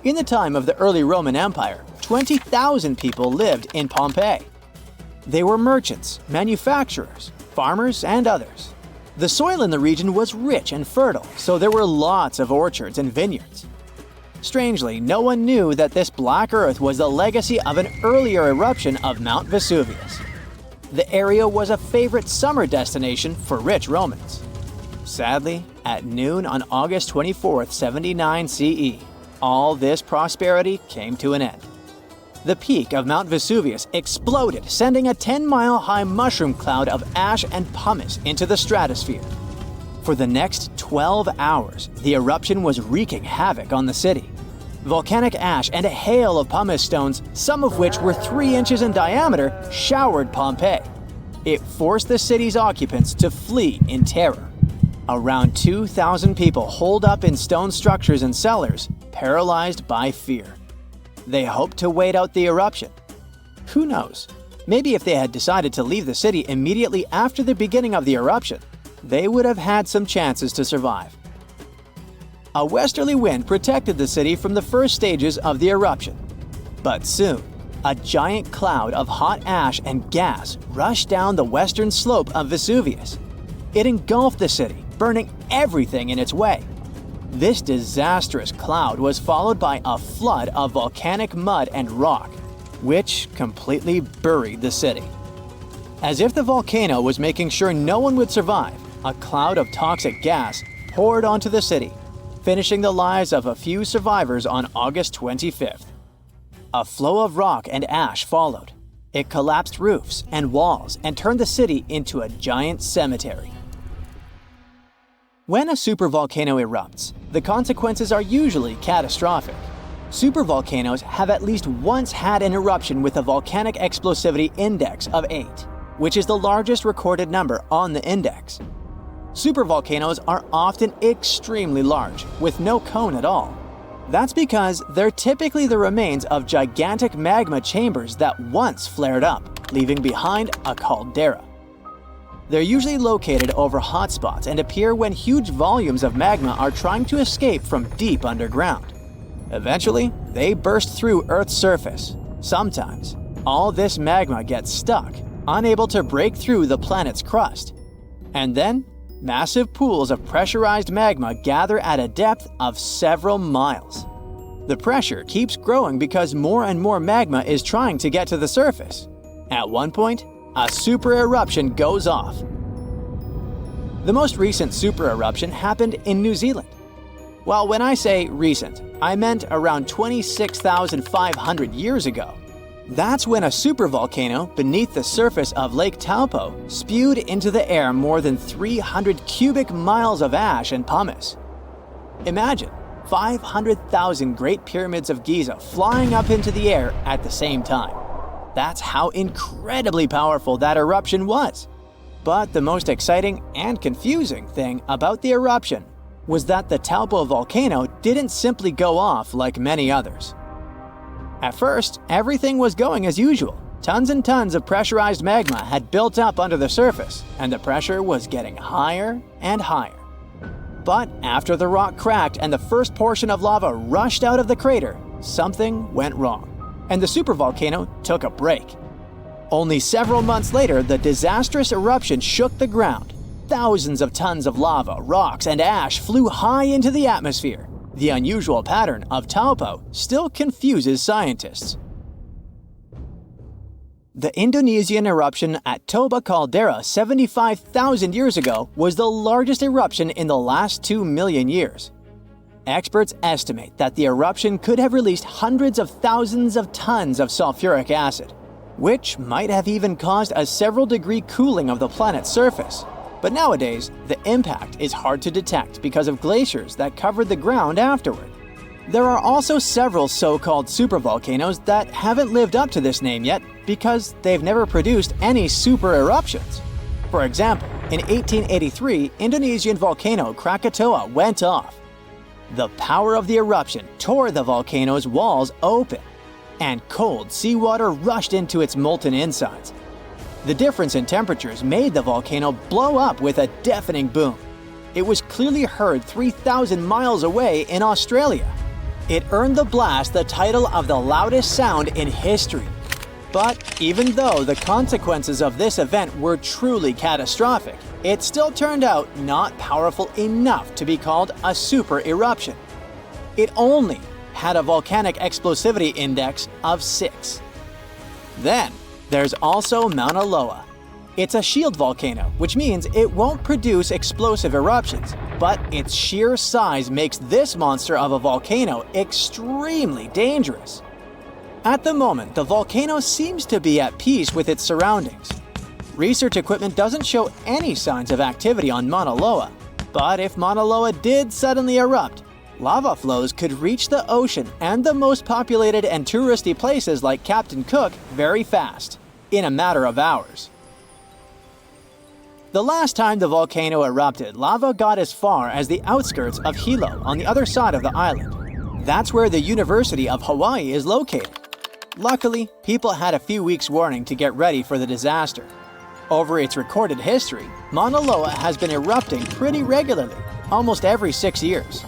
In the time of the early Roman Empire, 20,000 people lived in Pompeii. They were merchants, manufacturers, farmers, and others. The soil in the region was rich and fertile, so there were lots of orchards and vineyards. Strangely, no one knew that this black earth was the legacy of an earlier eruption of Mount Vesuvius. The area was a favorite summer destination for rich Romans. Sadly, at noon on August 24, 79 CE, all this prosperity came to an end. The peak of Mount Vesuvius exploded, sending a 10-mile-high mushroom cloud of ash and pumice into the stratosphere. For the next 12 hours, the eruption was wreaking havoc on the city. Volcanic ash and a hail of pumice stones, some of which were 3 inches in diameter, showered Pompeii. It forced the city's occupants to flee in terror. Around 2,000 people holed up in stone structures and cellars, paralyzed by fear. They hoped to wait out the eruption. Who knows? Maybe if they had decided to leave the city immediately after the beginning of the eruption, they would have had some chances to survive. A westerly wind protected the city from the first stages of the eruption. But soon, a giant cloud of hot ash and gas rushed down the western slope of Vesuvius. It engulfed the city, burning everything in its way. This disastrous cloud was followed by a flood of volcanic mud and rock, which completely buried the city. As if the volcano was making sure no one would survive, a cloud of toxic gas poured onto the city, finishing the lives of a few survivors on August 25th. A flow of rock and ash followed. It collapsed roofs and walls and turned the city into a giant cemetery. When a supervolcano erupts, the consequences are usually catastrophic. Supervolcanoes have at least once had an eruption with a volcanic explosivity index of 8, which is the largest recorded number on the index. Supervolcanoes are often extremely large, with no cone at all. That's because they're typically the remains of gigantic magma chambers that once flared up, leaving behind a caldera. They're usually located over hotspots and appear when huge volumes of magma are trying to escape from deep underground. Eventually, they burst through Earth's surface. Sometimes, all this magma gets stuck, unable to break through the planet's crust. And then, massive pools of pressurized magma gather at a depth of several miles. The pressure keeps growing because more and more magma is trying to get to the surface. At one point, a super eruption goes off. The most recent super eruption happened in New Zealand. Well, when I say recent, I meant around 26,500 years ago. That's when a supervolcano beneath the surface of Lake Taupo spewed into the air more than 300 cubic miles of ash and pumice. Imagine 500,000 Great Pyramids of Giza flying up into the air at the same time. That's how incredibly powerful that eruption was. But the most exciting and confusing thing about the eruption was that the Taupo volcano didn't simply go off like many others. At first, everything was going as usual. Tons and tons of pressurized magma had built up under the surface, and the pressure was getting higher and higher. But after the rock cracked and the first portion of lava rushed out of the crater, something went wrong, and the supervolcano took a break. Only several months later, the disastrous eruption shook the ground. Thousands of tons of lava, rocks, and ash flew high into the atmosphere. The unusual pattern of Taupo still confuses scientists. The Indonesian eruption at Toba caldera 75,000 years ago was the largest eruption in the last 2 million years. Experts estimate that the eruption could have released hundreds of thousands of tons of sulfuric acid, which might have even caused a several-degree cooling of the planet's surface. But nowadays, the impact is hard to detect because of glaciers that covered the ground afterward. There are also several so-called supervolcanoes that haven't lived up to this name yet because they've never produced any super eruptions. For example, in 1883, Indonesian volcano Krakatoa went off. The power of the eruption tore the volcano's walls open, and cold seawater rushed into its molten insides. The difference in temperatures made the volcano blow up with a deafening boom. It was clearly heard 3,000 miles away in Australia. It earned the blast the title of the loudest sound in history. But even though the consequences of this event were truly catastrophic, it still turned out not powerful enough to be called a super eruption. It only had a volcanic explosivity index of 6. Then, there's also Mauna Loa. It's a shield volcano, which means it won't produce explosive eruptions, but its sheer size makes this monster of a volcano extremely dangerous. At the moment, the volcano seems to be at peace with its surroundings. Research equipment doesn't show any signs of activity on Mauna Loa, but if Mauna Loa did suddenly erupt, lava flows could reach the ocean and the most populated and touristy places like Captain Cook very fast, in a matter of hours. The last time the volcano erupted, lava got as far as the outskirts of Hilo on the other side of the island. That's where the University of Hawaii is located. Luckily, people had a few weeks' warning to get ready for the disaster. Over its recorded history, Mauna Loa has been erupting pretty regularly, almost every 6 years.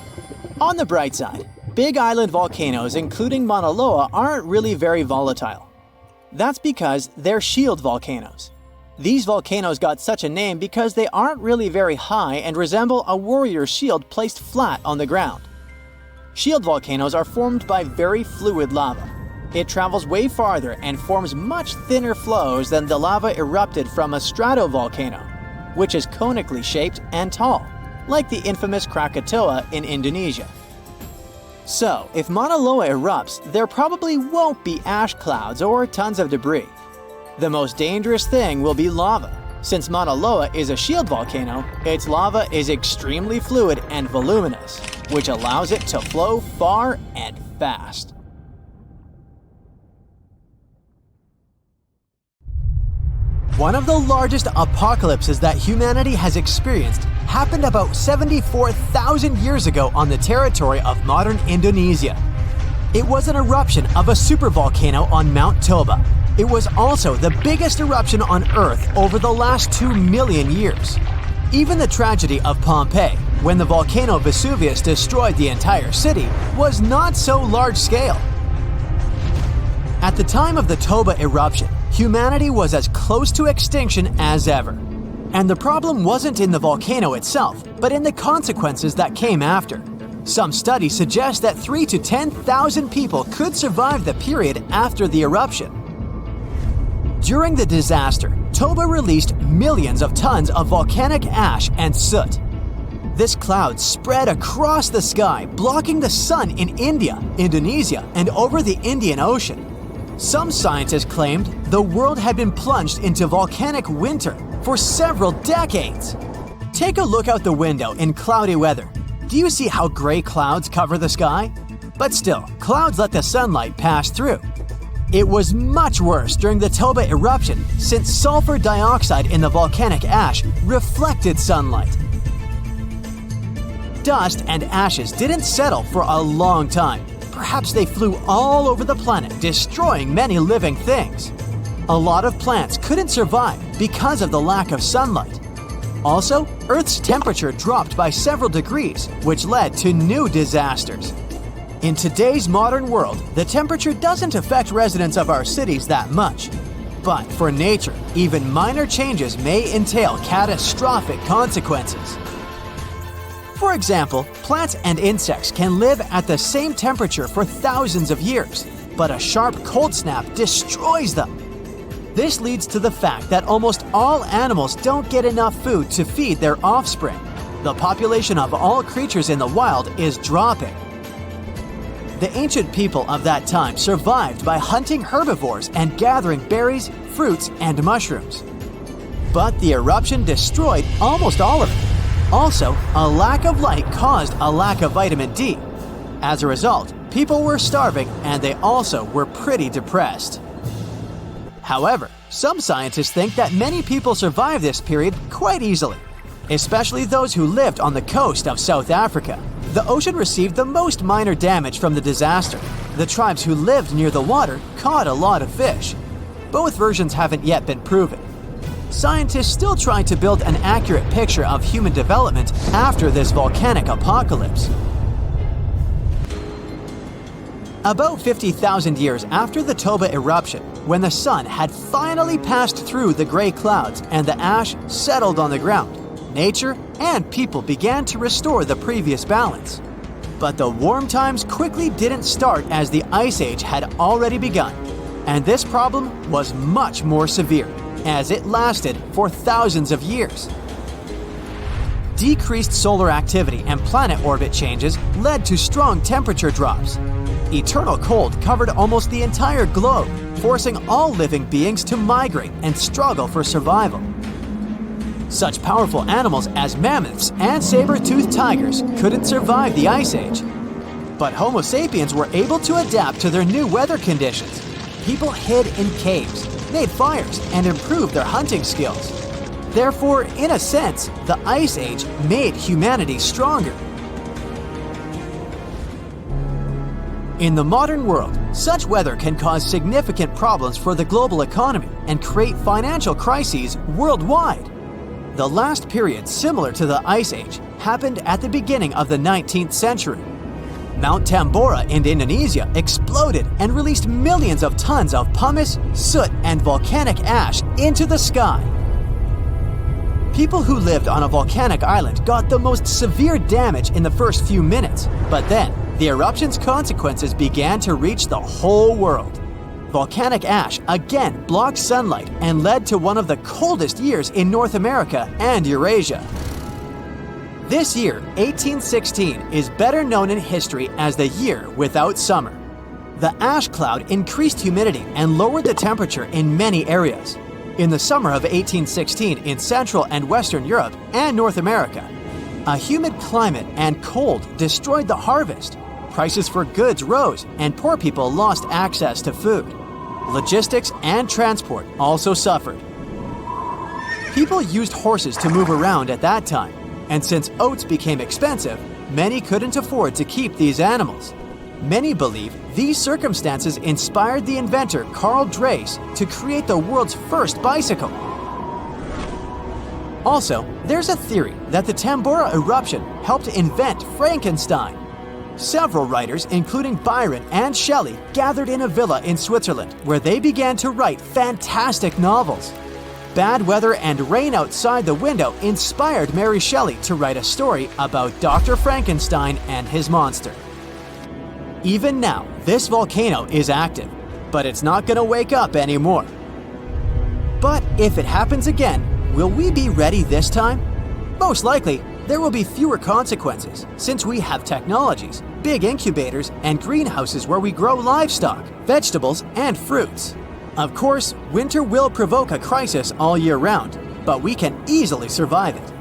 On the bright side, big island volcanoes including Mauna Loa aren't really very volatile. That's because they're shield volcanoes. These volcanoes got such a name because they aren't really very high and resemble a warrior's shield placed flat on the ground. Shield volcanoes are formed by very fluid lava. It travels way farther and forms much thinner flows than the lava erupted from a stratovolcano, which is conically shaped and tall, like the infamous Krakatoa in Indonesia. So, if Mauna Loa erupts, there probably won't be ash clouds or tons of debris. The most dangerous thing will be lava. Since Mauna Loa is a shield volcano, its lava is extremely fluid and voluminous, which allows it to flow far and fast. One of the largest apocalypses that humanity has experienced happened about 74,000 years ago on the territory of modern Indonesia. It was an eruption of a supervolcano on Mount Toba. It was also the biggest eruption on Earth over the last 2 million years. Even the tragedy of Pompeii, when the volcano Vesuvius destroyed the entire city, was not so large scale. At the time of the Toba eruption, humanity was as close to extinction as ever. And the problem wasn't in the volcano itself, but in the consequences that came after. Some studies suggest that 3,000 to 10,000 people could survive the period after the eruption. During the disaster, Toba released millions of tons of volcanic ash and soot. This cloud spread across the sky, blocking the sun in India, Indonesia, and over the Indian Ocean. Some scientists claimed the world had been plunged into volcanic winter for several decades. Take a look out the window in cloudy weather. Do you see how gray clouds cover the sky? But still, clouds let the sunlight pass through. It was much worse during the Toba eruption since sulfur dioxide in the volcanic ash reflected sunlight. Dust and ashes didn't settle for a long time. Perhaps they flew all over the planet, destroying many living things. A lot of plants couldn't survive because of the lack of sunlight. Also, Earth's temperature dropped by several degrees, which led to new disasters. In today's modern world, the temperature doesn't affect residents of our cities that much. But for nature, even minor changes may entail catastrophic consequences. For example, plants and insects can live at the same temperature for thousands of years, but a sharp cold snap destroys them. This leads to the fact that almost all animals don't get enough food to feed their offspring. The population of all creatures in the wild is dropping. The ancient people of that time survived by hunting herbivores and gathering berries, fruits, and mushrooms. But the eruption destroyed almost all of it. Also, a lack of light caused a lack of vitamin D. As a result, people were starving and they also were pretty depressed. However, some scientists think that many people survived this period quite easily, especially those who lived on the coast of South Africa. The ocean received the most minor damage from the disaster. The tribes who lived near the water caught a lot of fish. Both versions haven't yet been proven. Scientists still try to build an accurate picture of human development after this volcanic apocalypse. About 50,000 years after the Toba eruption, when the sun had finally passed through the gray clouds and the ash settled on the ground, nature and people began to restore the previous balance. But the warm times quickly didn't start as the Ice Age had already begun, and this problem was much more severe, as it lasted for thousands of years. Decreased solar activity and planet orbit changes led to strong temperature drops. Eternal cold covered almost the entire globe, forcing all living beings to migrate and struggle for survival. Such powerful animals as mammoths and saber-toothed tigers couldn't survive the Ice Age. But Homo sapiens were able to adapt to their new weather conditions. People hid in caves, made fires, and improved their hunting skills. Therefore, in a sense, the Ice Age made humanity stronger. In the modern world, such weather can cause significant problems for the global economy and create financial crises worldwide. The last period similar to the Ice Age happened at the beginning of the 19th century. Mount Tambora in Indonesia exploded and released millions of tons of pumice, soot, and volcanic ash into the sky. People who lived on a volcanic island got the most severe damage in the first few minutes, but then the eruption's consequences began to reach the whole world. Volcanic ash again blocked sunlight and led to one of the coldest years in North America and Eurasia. This year, 1816, is better known in history as the year without summer. The ash cloud increased humidity and lowered the temperature in many areas. In the summer of 1816 in Central and Western Europe and North America, a humid climate and cold destroyed the harvest. Prices for goods rose and poor people lost access to food. Logistics and transport also suffered. People used horses to move around at that time, and since oats became expensive, many couldn't afford to keep these animals. Many believe these circumstances inspired the inventor Carl Dreis to create the world's first bicycle. Also, there's a theory that the Tambora eruption helped invent Frankenstein. Several writers, including Byron and Shelley, gathered in a villa in Switzerland where they began to write fantastic novels. Bad weather and rain outside the window inspired Mary Shelley to write a story about Dr. Frankenstein and his monster. Even now, this volcano is active, but it's not going to wake up anymore. But if it happens again, will we be ready this time? Most likely, there will be fewer consequences since we have technologies, big incubators, and greenhouses where we grow livestock, vegetables, and fruits. Of course, winter will provoke a crisis all year round, but we can easily survive it.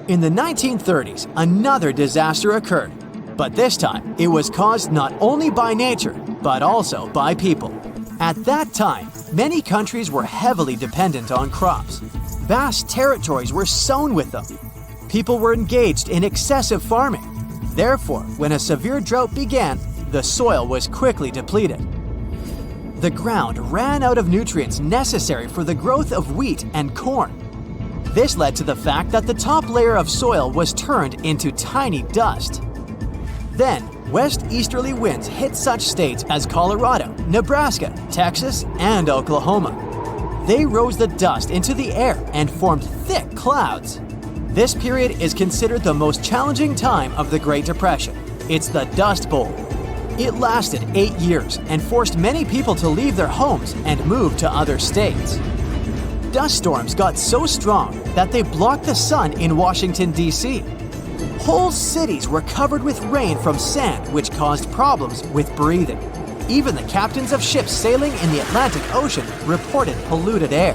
In the 1930s, another disaster occurred, but this time it was caused not only by nature, but also by people. At that time, many countries were heavily dependent on crops. Vast territories were sown with them. People were engaged in excessive farming. Therefore, when a severe drought began, the soil was quickly depleted. The ground ran out of nutrients necessary for the growth of wheat and corn. This led to the fact that the top layer of soil was turned into tiny dust. Then, west-easterly winds hit such states as Colorado, Nebraska, Texas, and Oklahoma. They rose the dust into the air and formed thick clouds. This period is considered the most challenging time of the Great Depression. It's the Dust Bowl. It lasted 8 years and forced many people to leave their homes and move to other states. Dust storms got so strong that they blocked the sun in Washington, D.C. Whole cities were covered with rain from sand, which caused problems with breathing. Even the captains of ships sailing in the Atlantic Ocean reported polluted air.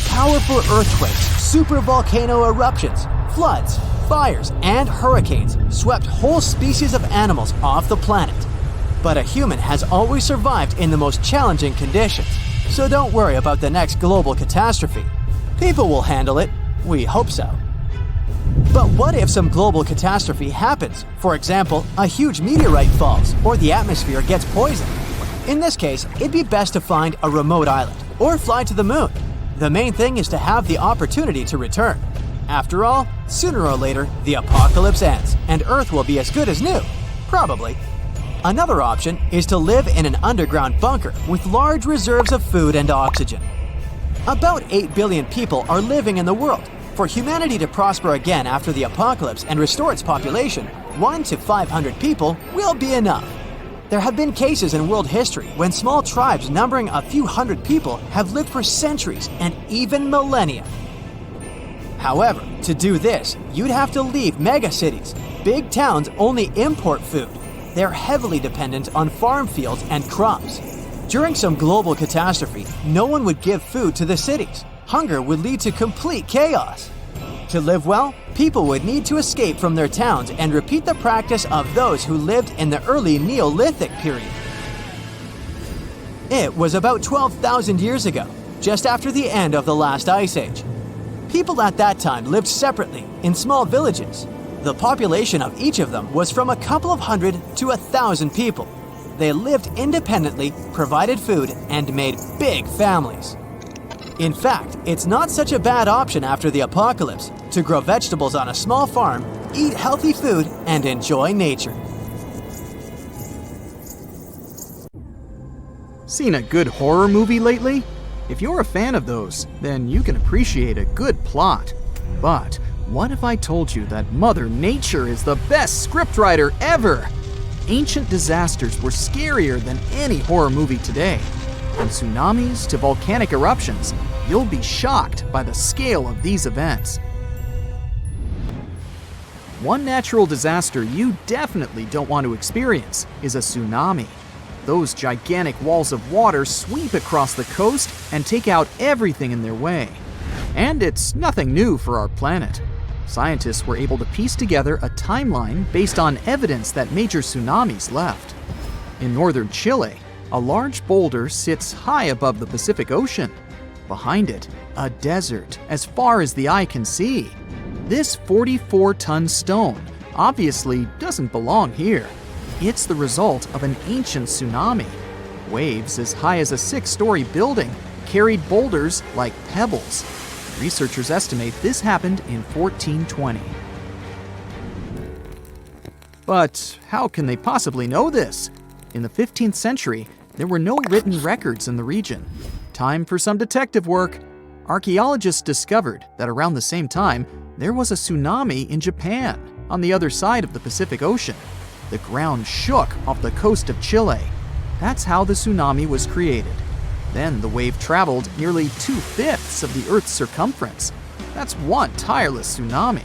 Powerful earthquakes, supervolcano eruptions, floods, fires, and hurricanes swept whole species of animals off the planet. But a human has always survived in the most challenging conditions, so don't worry about the next global catastrophe. People will handle it. We hope so. But what if some global catastrophe happens? For example, a huge meteorite falls or the atmosphere gets poisoned. In this case, it'd be best to find a remote island or fly to the moon. The main thing is to have the opportunity to return. After all, sooner or later, the apocalypse ends and Earth will be as good as new. Probably. Another option is to live in an underground bunker with large reserves of food and oxygen. About 8 billion people are living in the world. For humanity to prosper again after the apocalypse and restore its population, 1 to 500 people will be enough. There have been cases in world history when small tribes numbering a few hundred people have lived for centuries and even millennia. However, to do this, you'd have to leave megacities. Big towns only import food. They're heavily dependent on farm fields and crops. During some global catastrophe, no one would give food to the cities. Hunger would lead to complete chaos. To live well, people would need to escape from their towns and repeat the practice of those who lived in the early Neolithic period. It was about 12,000 years ago, just after the end of the last ice age. People at that time lived separately in small villages. The population of each of them was from a couple of hundred to 1,000 people. They lived independently, provided food, and made big families. In fact, it's not such a bad option after the apocalypse to grow vegetables on a small farm, eat healthy food, and enjoy nature. Seen a good horror movie lately? If you're a fan of those, then you can appreciate a good plot. But what if I told you that Mother Nature is the best scriptwriter ever? Ancient disasters were scarier than any horror movie today. From tsunamis to volcanic eruptions, you'll be shocked by the scale of these events. One natural disaster you definitely don't want to experience is a tsunami. Those gigantic walls of water sweep across the coast and take out everything in their way. And it's nothing new for our planet. Scientists were able to piece together a timeline based on evidence that major tsunamis left. In northern Chile, a large boulder sits high above the Pacific Ocean. Behind it, a desert as far as the eye can see. This 44-ton stone obviously doesn't belong here. It's the result of an ancient tsunami. Waves as high as a 6-story building carried boulders like pebbles. Researchers estimate this happened in 1420. But how can they possibly know this? In the 15th century, there were no written records in the region. Time for some detective work. Archaeologists discovered that around the same time, there was a tsunami in Japan, on the other side of the Pacific Ocean. The ground shook off the coast of Chile. That's how the tsunami was created. Then the wave traveled nearly 2/5 of the Earth's circumference. That's one tireless tsunami.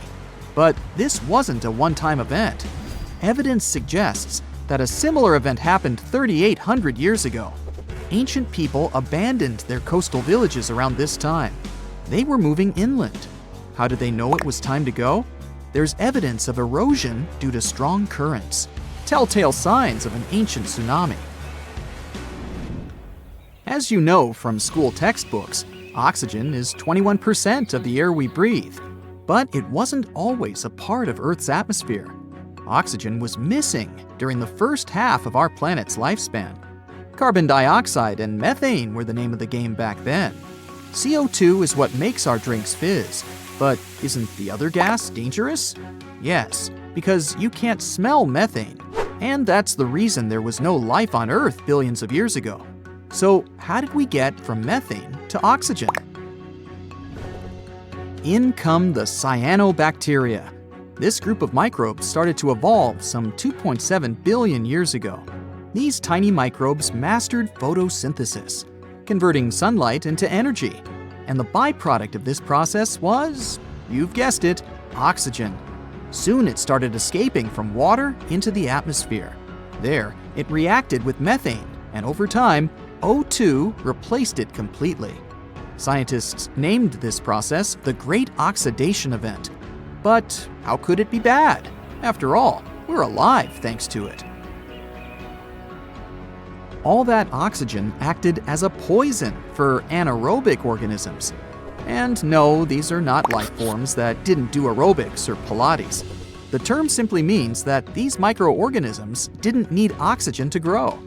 But this wasn't a one-time event. Evidence suggests that a similar event happened 3,800 years ago. Ancient people abandoned their coastal villages around this time. They were moving inland. How did they know it was time to go? There's evidence of erosion due to strong currents, telltale signs of an ancient tsunami. As you know from school textbooks, oxygen is 21% of the air we breathe, but it wasn't always a part of Earth's atmosphere. Oxygen was missing during the first half of our planet's lifespan. Carbon dioxide and methane were the name of the game back then. CO2 is what makes our drinks fizz, but isn't the other gas dangerous? Yes, because you can't smell methane, and that's the reason there was no life on Earth billions of years ago. So how did we get from methane to oxygen? In come the cyanobacteria. This group of microbes started to evolve some 2.7 billion years ago. These tiny microbes mastered photosynthesis, converting sunlight into energy. And the byproduct of this process was, you've guessed it, oxygen. Soon it started escaping from water into the atmosphere. There, it reacted with methane, and over time, O2 replaced it completely. Scientists named this process the Great Oxidation Event. But how could it be bad? After all, we're alive thanks to it. All that oxygen acted as a poison for anaerobic organisms. And no, these are not life forms that didn't do aerobics or Pilates. The term simply means that these microorganisms didn't need oxygen to grow.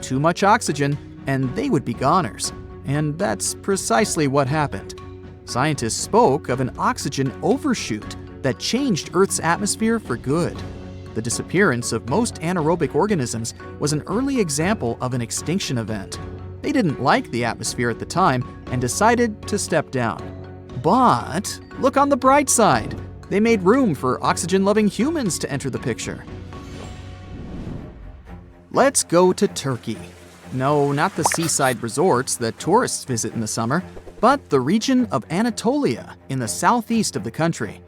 Too much oxygen, and they would be goners. And that's precisely what happened. Scientists spoke of an oxygen overshoot that changed Earth's atmosphere for good. The disappearance of most anaerobic organisms was an early example of an extinction event. They didn't like the atmosphere at the time and decided to step down. But look on the bright side. They made room for oxygen-loving humans to enter the picture. Let's go to Turkey. No, not the seaside resorts that tourists visit in the summer, but the region of Anatolia in the southeast of the country.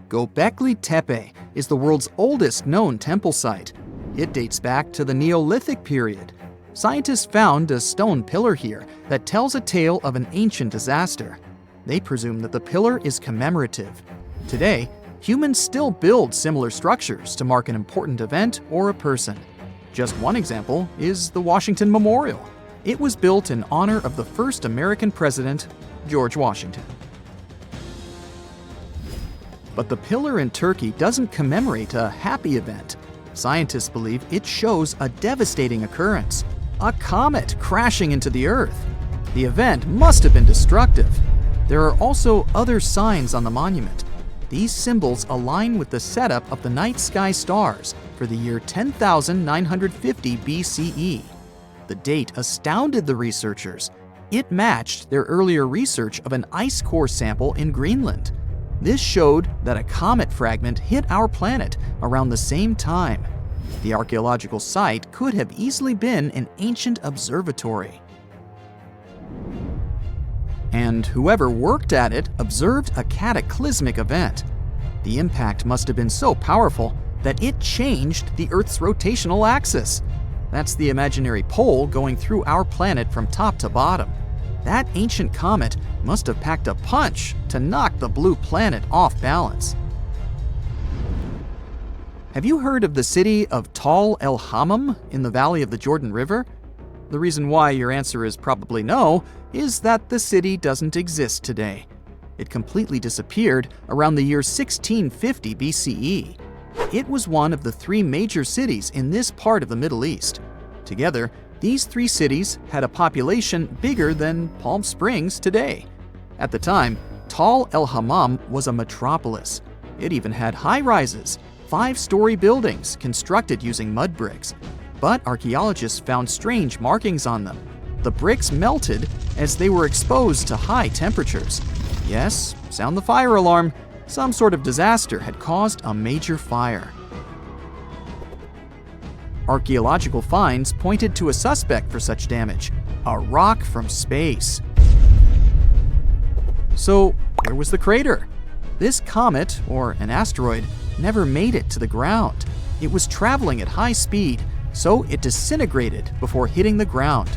Göbekli Tepe is the world's oldest known temple site. It dates back to the Neolithic period. Scientists found a stone pillar here that tells a tale of an ancient disaster. They presume that the pillar is commemorative. Today, humans still build similar structures to mark an important event or a person. Just one example is the Washington Memorial. It was built in honor of the first American president, George Washington. But the pillar in Turkey doesn't commemorate a happy event. Scientists believe it shows a devastating occurrence, a comet crashing into the Earth. The event must have been destructive. There are also other signs on the monument. These symbols align with the setup of the night sky stars for the year 10,950 BCE. The date astounded the researchers. It matched their earlier research of an ice core sample in Greenland. This showed that a comet fragment hit our planet around the same time. The archaeological site could have easily been an ancient observatory. and whoever worked at it observed a cataclysmic event. The impact must have been so powerful that it changed the Earth's rotational axis. That's the imaginary pole going through our planet from top to bottom. That ancient comet must have packed a punch to knock the blue planet off balance. Have you heard of the city of el-Hammam in the valley of the Jordan River? The reason why your answer is probably no is that the city doesn't exist today. It completely disappeared around the year 1650 BCE. It was one of the three major cities in this part of the Middle East. Together, these three cities had a population bigger than Palm Springs today. At the time, el-Hammam was a metropolis. It even had high-rises, 5-story buildings constructed using mud bricks. But archaeologists found strange markings on them. The bricks melted as they were exposed to high temperatures. Yes, sound the fire alarm. Some sort of disaster had caused a major fire. Archaeological finds pointed to a suspect for such damage: a rock from space. So, where was the crater? This comet, or an asteroid, never made it to the ground. It was traveling at high speed, so it disintegrated before hitting the ground.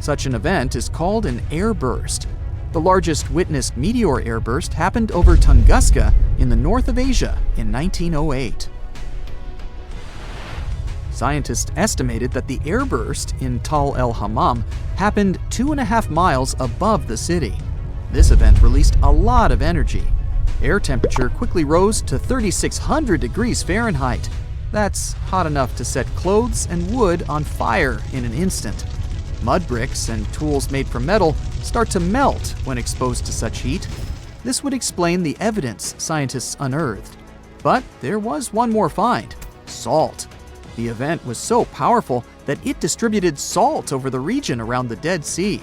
Such an event is called an airburst. The largest witnessed meteor airburst happened over Tunguska in the north of Asia in 1908. Scientists estimated that the airburst in el-Hammam happened 2.5 miles above the city. This event released a lot of energy. Air temperature quickly rose to 3,600 degrees Fahrenheit. That's hot enough to set clothes and wood on fire in an instant. Mud bricks and tools made from metal start to melt when exposed to such heat. This would explain the evidence scientists unearthed. But there was one more find: salt. The event was so powerful that it distributed salt over the region around the Dead Sea.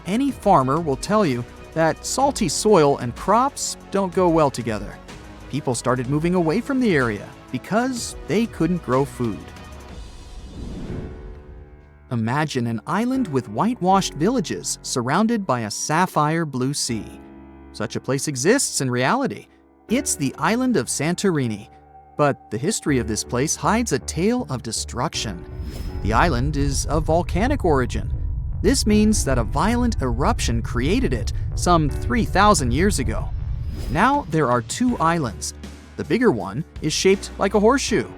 Any farmer will tell you that salty soil and crops don't go well together. People started moving away from the area because they couldn't grow food. Imagine an island with whitewashed villages surrounded by a sapphire blue sea. Such a place exists in reality. It's the island of Santorini. But the history of this place hides a tale of destruction. The island is of volcanic origin. This means that a violent eruption created it some 3,000 years ago. Now there are two islands. The bigger one is shaped like a horseshoe.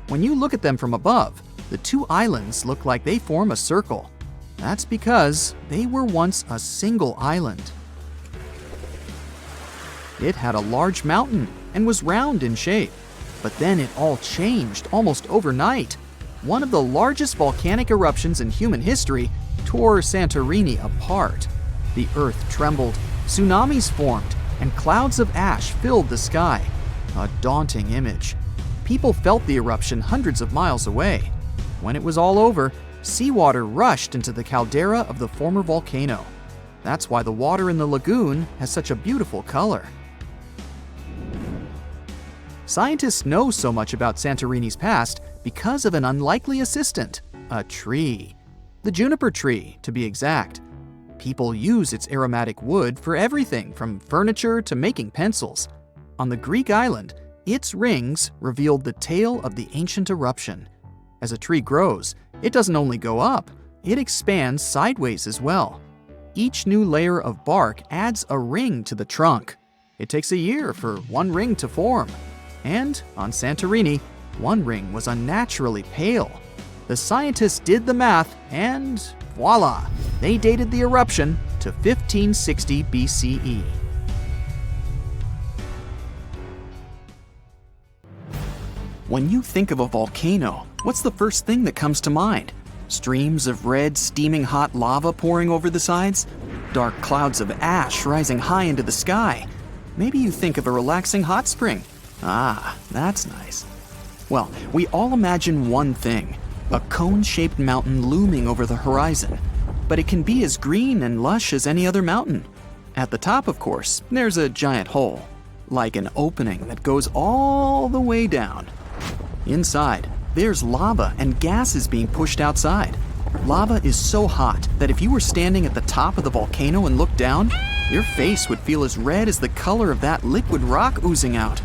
When you look at them from above, the two islands look like they form a circle. That's because they were once a single island. It had a large mountain and was round in shape. But then it all changed almost overnight. One of the largest volcanic eruptions in human history tore Santorini apart. The earth trembled, tsunamis formed, and clouds of ash filled the sky. A daunting image. People felt the eruption hundreds of miles away. When it was all over, seawater rushed into the caldera of the former volcano. That's why the water in the lagoon has such a beautiful color. Scientists know so much about Santorini's past because of an unlikely assistant, a tree. The juniper tree, to be exact. People use its aromatic wood for everything from furniture to making pencils. On the Greek island, its rings revealed the tale of the ancient eruption. As a tree grows, it doesn't only go up, it expands sideways as well. Each new layer of bark adds a ring to the trunk. It takes a year for one ring to form. And on Santorini, one ring was unnaturally pale. The scientists did the math and voila, they dated the eruption to 1560 BCE. When you think of a volcano, what's the first thing that comes to mind? Streams of red, steaming hot lava pouring over the sides? Dark clouds of ash rising high into the sky? Maybe you think of a relaxing hot spring. Ah, that's nice. Well, we all imagine one thing, a cone-shaped mountain looming over the horizon. But it can be as green and lush as any other mountain. At the top, of course, there's a giant hole, like an opening that goes all the way down. Inside, there's lava and gases being pushed outside. Lava is so hot that if you were standing at the top of the volcano and looked down, Your face would feel as red as the color of that liquid rock oozing out.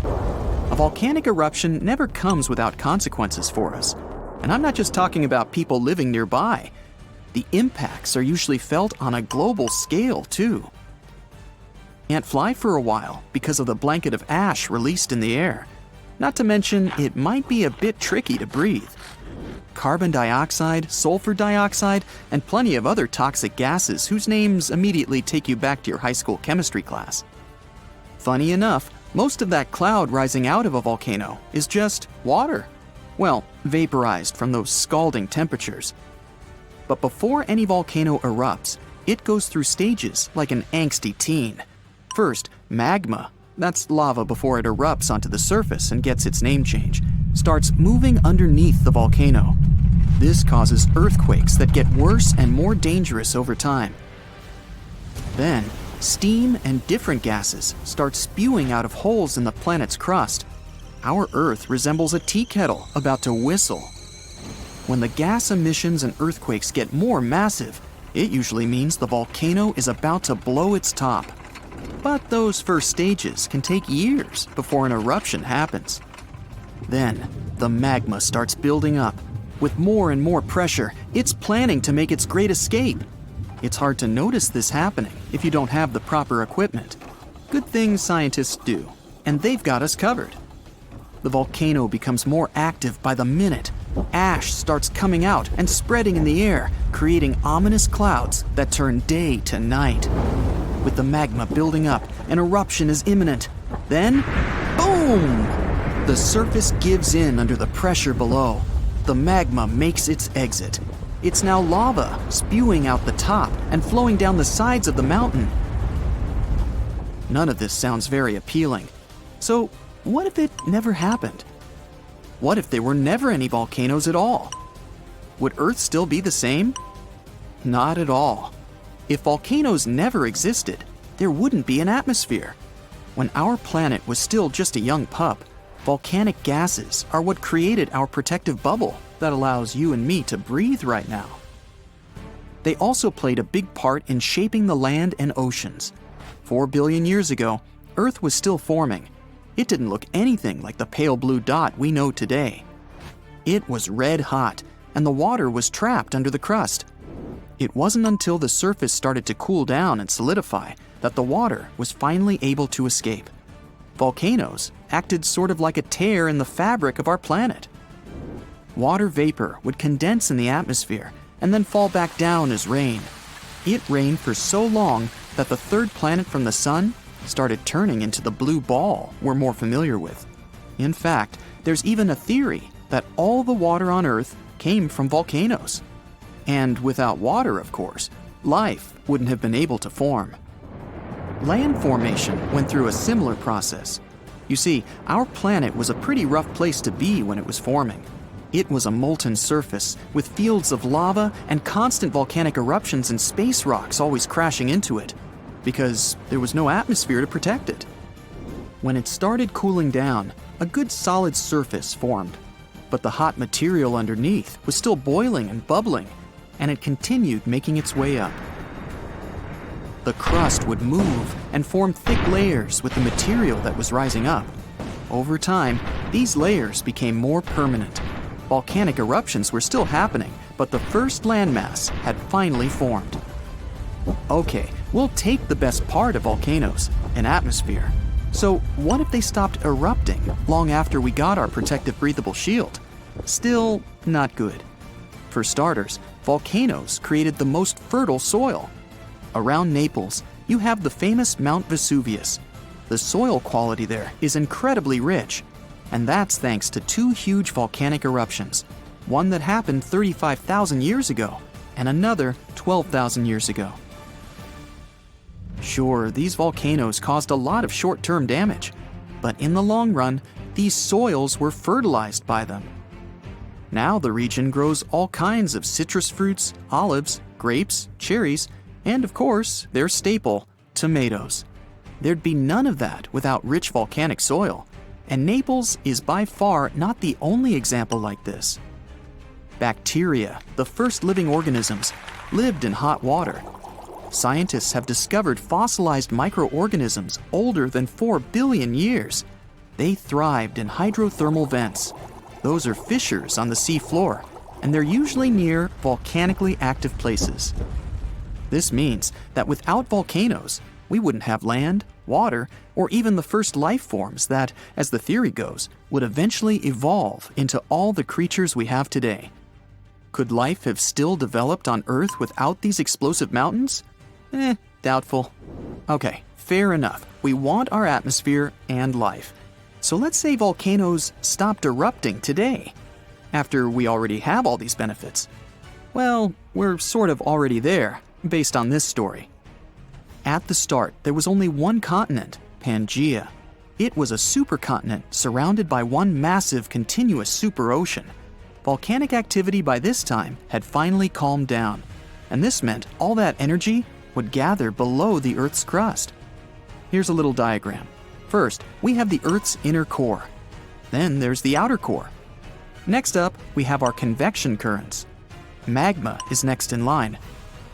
A volcanic eruption never comes without consequences for us. And I'm not just talking about people living nearby. The impacts are usually felt on a global scale, too. Can't fly for a while because of the blanket of ash released in the air. Not to mention, it might be a bit tricky to breathe. Carbon dioxide, sulfur dioxide, and plenty of other toxic gases whose names immediately take you back to your high school chemistry class. Funny enough, most of that cloud rising out of a volcano is just water. Well, vaporized from those scalding temperatures. But before any volcano erupts, it goes through stages like an angsty teen. First, magma, that's lava before it erupts onto the surface and gets its name change, starts moving underneath the volcano. This causes earthquakes that get worse and more dangerous over time. Then, steam and different gases start spewing out of holes in the planet's crust. Our Earth resembles a tea kettle about to whistle. When the gas emissions and earthquakes get more massive, it usually means the volcano is about to blow its top. But those first stages can take years before an eruption happens. Then, the magma starts building up. With more and more pressure, it's planning to make its great escape. It's hard to notice this happening if you don't have the proper equipment. Good thing scientists do, and they've got us covered. The volcano becomes more active by the minute. Ash starts coming out and spreading in the air, creating ominous clouds that turn day to night. With the magma building up, an eruption is imminent. Then, boom! The surface gives in under the pressure below. The magma makes its exit. It's now lava, spewing out the top and flowing down the sides of the mountain. None of this sounds very appealing. So, what if it never happened? What if there were never any volcanoes at all? Would Earth still be the same? Not at all. If volcanoes never existed, there wouldn't be an atmosphere. When our planet was still just a young pup, volcanic gases are what created our protective bubble that allows you and me to breathe right now. They also played a big part in shaping the land and oceans. 4 billion years ago, Earth was still forming. It didn't look anything like the pale blue dot we know today. It was red hot, and the water was trapped under the crust. It wasn't until the surface started to cool down and solidify that the water was finally able to escape. Volcanoes acted sort of like a tear in the fabric of our planet. Water vapor would condense in the atmosphere and then fall back down as rain. It rained for so long that the third planet from the sun started turning into the blue ball we're more familiar with. In fact, there's even a theory that all the water on Earth came from volcanoes. And without water, of course, life wouldn't have been able to form. Land formation went through a similar process. You see, our planet was a pretty rough place to be when it was forming. It was a molten surface with fields of lava and constant volcanic eruptions and space rocks always crashing into it, because there was no atmosphere to protect it. When it started cooling down, a good solid surface formed, but the hot material underneath was still boiling and bubbling, and it continued making its way up. The crust would move and form thick layers with the material that was rising up. Over time, these layers became more permanent. Volcanic eruptions were still happening, but the first landmass had finally formed. Okay, we'll take the best part of volcanoes, an atmosphere. So what if they stopped erupting long after we got our protective breathable shield? Still not good. For starters, volcanoes created the most fertile soil. Around Naples, you have the famous Mount Vesuvius. The soil quality there is incredibly rich, and that's thanks to 2 huge volcanic eruptions, one that happened 35,000 years ago and another 12,000 years ago. Sure, these volcanoes caused a lot of short-term damage, but in the long run, these soils were fertilized by them. Now the region grows all kinds of citrus fruits, olives, grapes, cherries, and of course, their staple, tomatoes. There'd be none of that without rich volcanic soil, and Naples is by far not the only example like this. Bacteria, the first living organisms, lived in hot water. scientists have discovered fossilized microorganisms older than 4 billion years. They thrived in hydrothermal vents. Those are fissures on the sea floor, and they're usually near volcanically active places. This means that without volcanoes, we wouldn't have land, water, or even the first life forms that, as the theory goes, would eventually evolve into all the creatures we have today. Could life have still developed on Earth without these explosive mountains? Doubtful. Okay, fair enough. We want our atmosphere and life. So let's say volcanoes stopped erupting today, after we already have all these benefits. Well, we're sort of already there, based on this story. At the start, there was only one continent, Pangaea. It was a supercontinent surrounded by one massive continuous superocean. Volcanic activity by this time had finally calmed down, and this meant all that energy would gather below the Earth's crust. Here's a little diagram. First, we have the Earth's inner core. Then there's the outer core. Next up, we have our convection currents. Magma is next in line.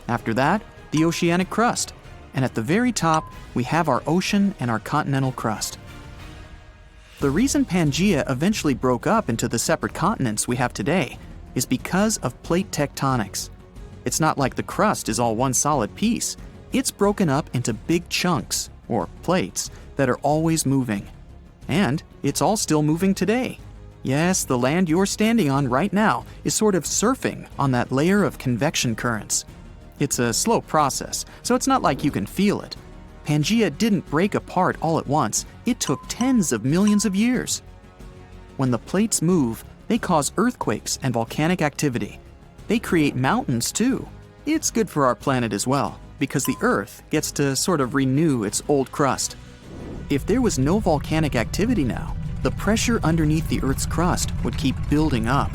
After that, the oceanic crust. And at the very top, we have our ocean and our continental crust. The reason Pangaea eventually broke up into the separate continents we have today is because of plate tectonics. It's not like the crust is all one solid piece. It's broken up into big chunks, or plates, that are always moving. And it's all still moving today. Yes, the land you're standing on right now is sort of surfing on that layer of convection currents. It's a slow process, so it's not like you can feel it. Pangaea didn't break apart all at once. It took tens of millions of years. When the plates move, they cause earthquakes and volcanic activity. They create mountains too. It's good for our planet as well, because the Earth gets to sort of renew its old crust. If there was no volcanic activity now, the pressure underneath the Earth's crust would keep building up.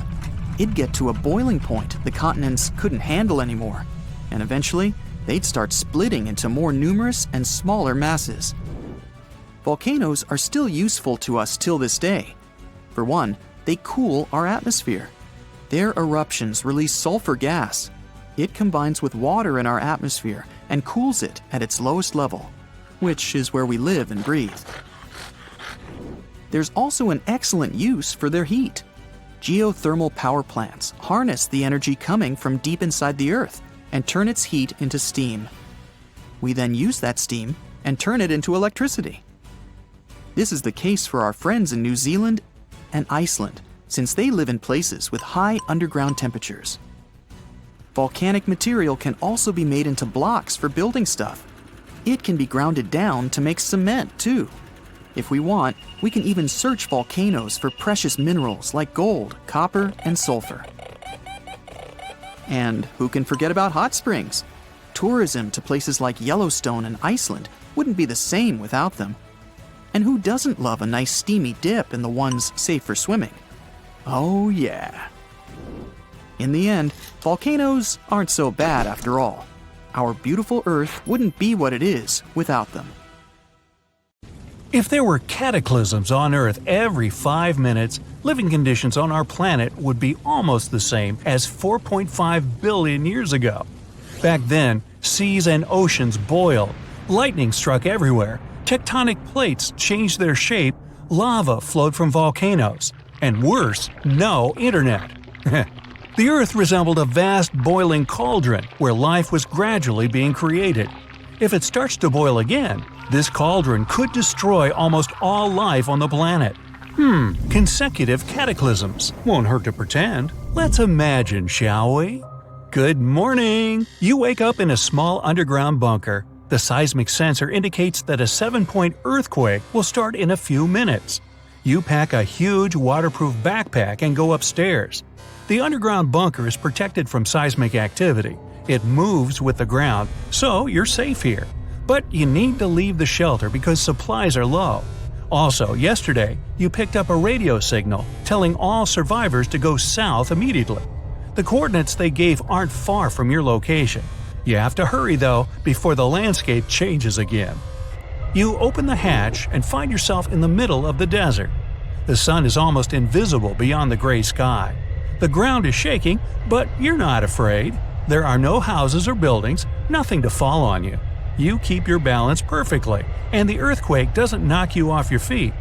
It'd get to a boiling point the continents couldn't handle anymore, and eventually, they'd start splitting into more numerous and smaller masses. Volcanoes are still useful to us till this day. For one, they cool our atmosphere. Their eruptions release sulfur gas. It combines with water in our atmosphere and cools it at its lowest level, which is where we live and breathe. There's also an excellent use for their heat. Geothermal power plants harness the energy coming from deep inside the Earth and turn its heat into steam. We then use that steam and turn it into electricity. This is the case for our friends in New Zealand and Iceland, since they live in places with high underground temperatures. Volcanic material can also be made into blocks for building stuff. It can be grounded down to make cement too. If we want, we can even search volcanoes for precious minerals like gold, copper, and sulfur. And who can forget about hot springs? Tourism to places like Yellowstone and Iceland wouldn't be the same without them. And who doesn't love a nice steamy dip in the ones safe for swimming? Oh yeah. In the end, volcanoes aren't so bad after all. Our beautiful Earth wouldn't be what it is without them. If there were cataclysms on Earth every 5 minutes, living conditions on our planet would be almost the same as 4.5 billion years ago. Back then, seas and oceans boiled, lightning struck everywhere, tectonic plates changed their shape, lava flowed from volcanoes, and worse, no internet. The Earth resembled a vast boiling cauldron where life was gradually being created. If it starts to boil again, this cauldron could destroy almost all life on the planet. Consecutive cataclysms. Won't hurt to pretend. Let's imagine, shall we? Good morning! You wake up in a small underground bunker. The seismic sensor indicates that a 7-point earthquake will start in a few minutes. You pack a huge waterproof backpack and go upstairs. The underground bunker is protected from seismic activity. It moves with the ground, so you're safe here. But you need to leave the shelter because supplies are low. Also, yesterday, you picked up a radio signal telling all survivors to go south immediately. The coordinates they gave aren't far from your location. You have to hurry though before the landscape changes again. You open the hatch and find yourself in the middle of the desert. The sun is almost invisible beyond the gray sky. The ground is shaking, but you're not afraid. There are no houses or buildings, nothing to fall on you. You keep your balance perfectly, and the earthquake doesn't knock you off your feet.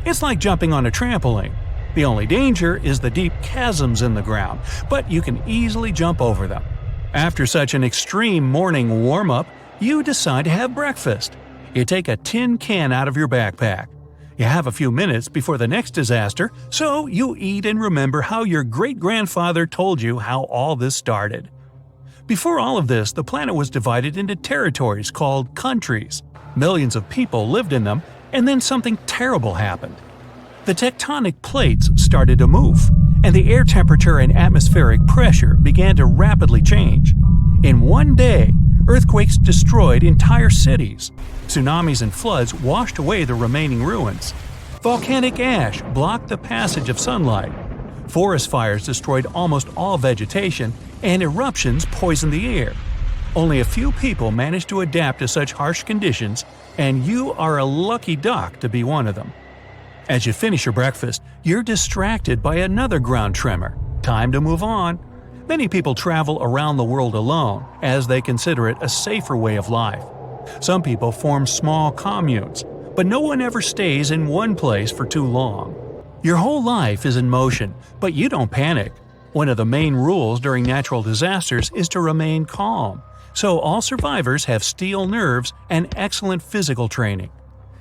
It's like jumping on a trampoline. The only danger is the deep chasms in the ground, but you can easily jump over them. After such an extreme morning warm-up, you decide to have breakfast. You take a tin can out of your backpack. You have a few minutes before the next disaster, so you eat and remember how your great-grandfather told you how all this started. Before all of this, the planet was divided into territories called countries. Millions of people lived in them, and then something terrible happened. The tectonic plates started to move, and the air temperature and atmospheric pressure began to rapidly change. In one day, earthquakes destroyed entire cities. Tsunamis and floods washed away the remaining ruins. Volcanic ash blocked the passage of sunlight. Forest fires destroyed almost all vegetation, and eruptions poisoned the air. Only a few people managed to adapt to such harsh conditions, and you are a lucky duck to be one of them. As you finish your breakfast, you're distracted by another ground tremor. Time to move on. Many people travel around the world alone, as they consider it a safer way of life. Some people form small communes, but no one ever stays in one place for too long. Your whole life is in motion, but you don't panic. One of the main rules during natural disasters is to remain calm, so all survivors have steel nerves and excellent physical training.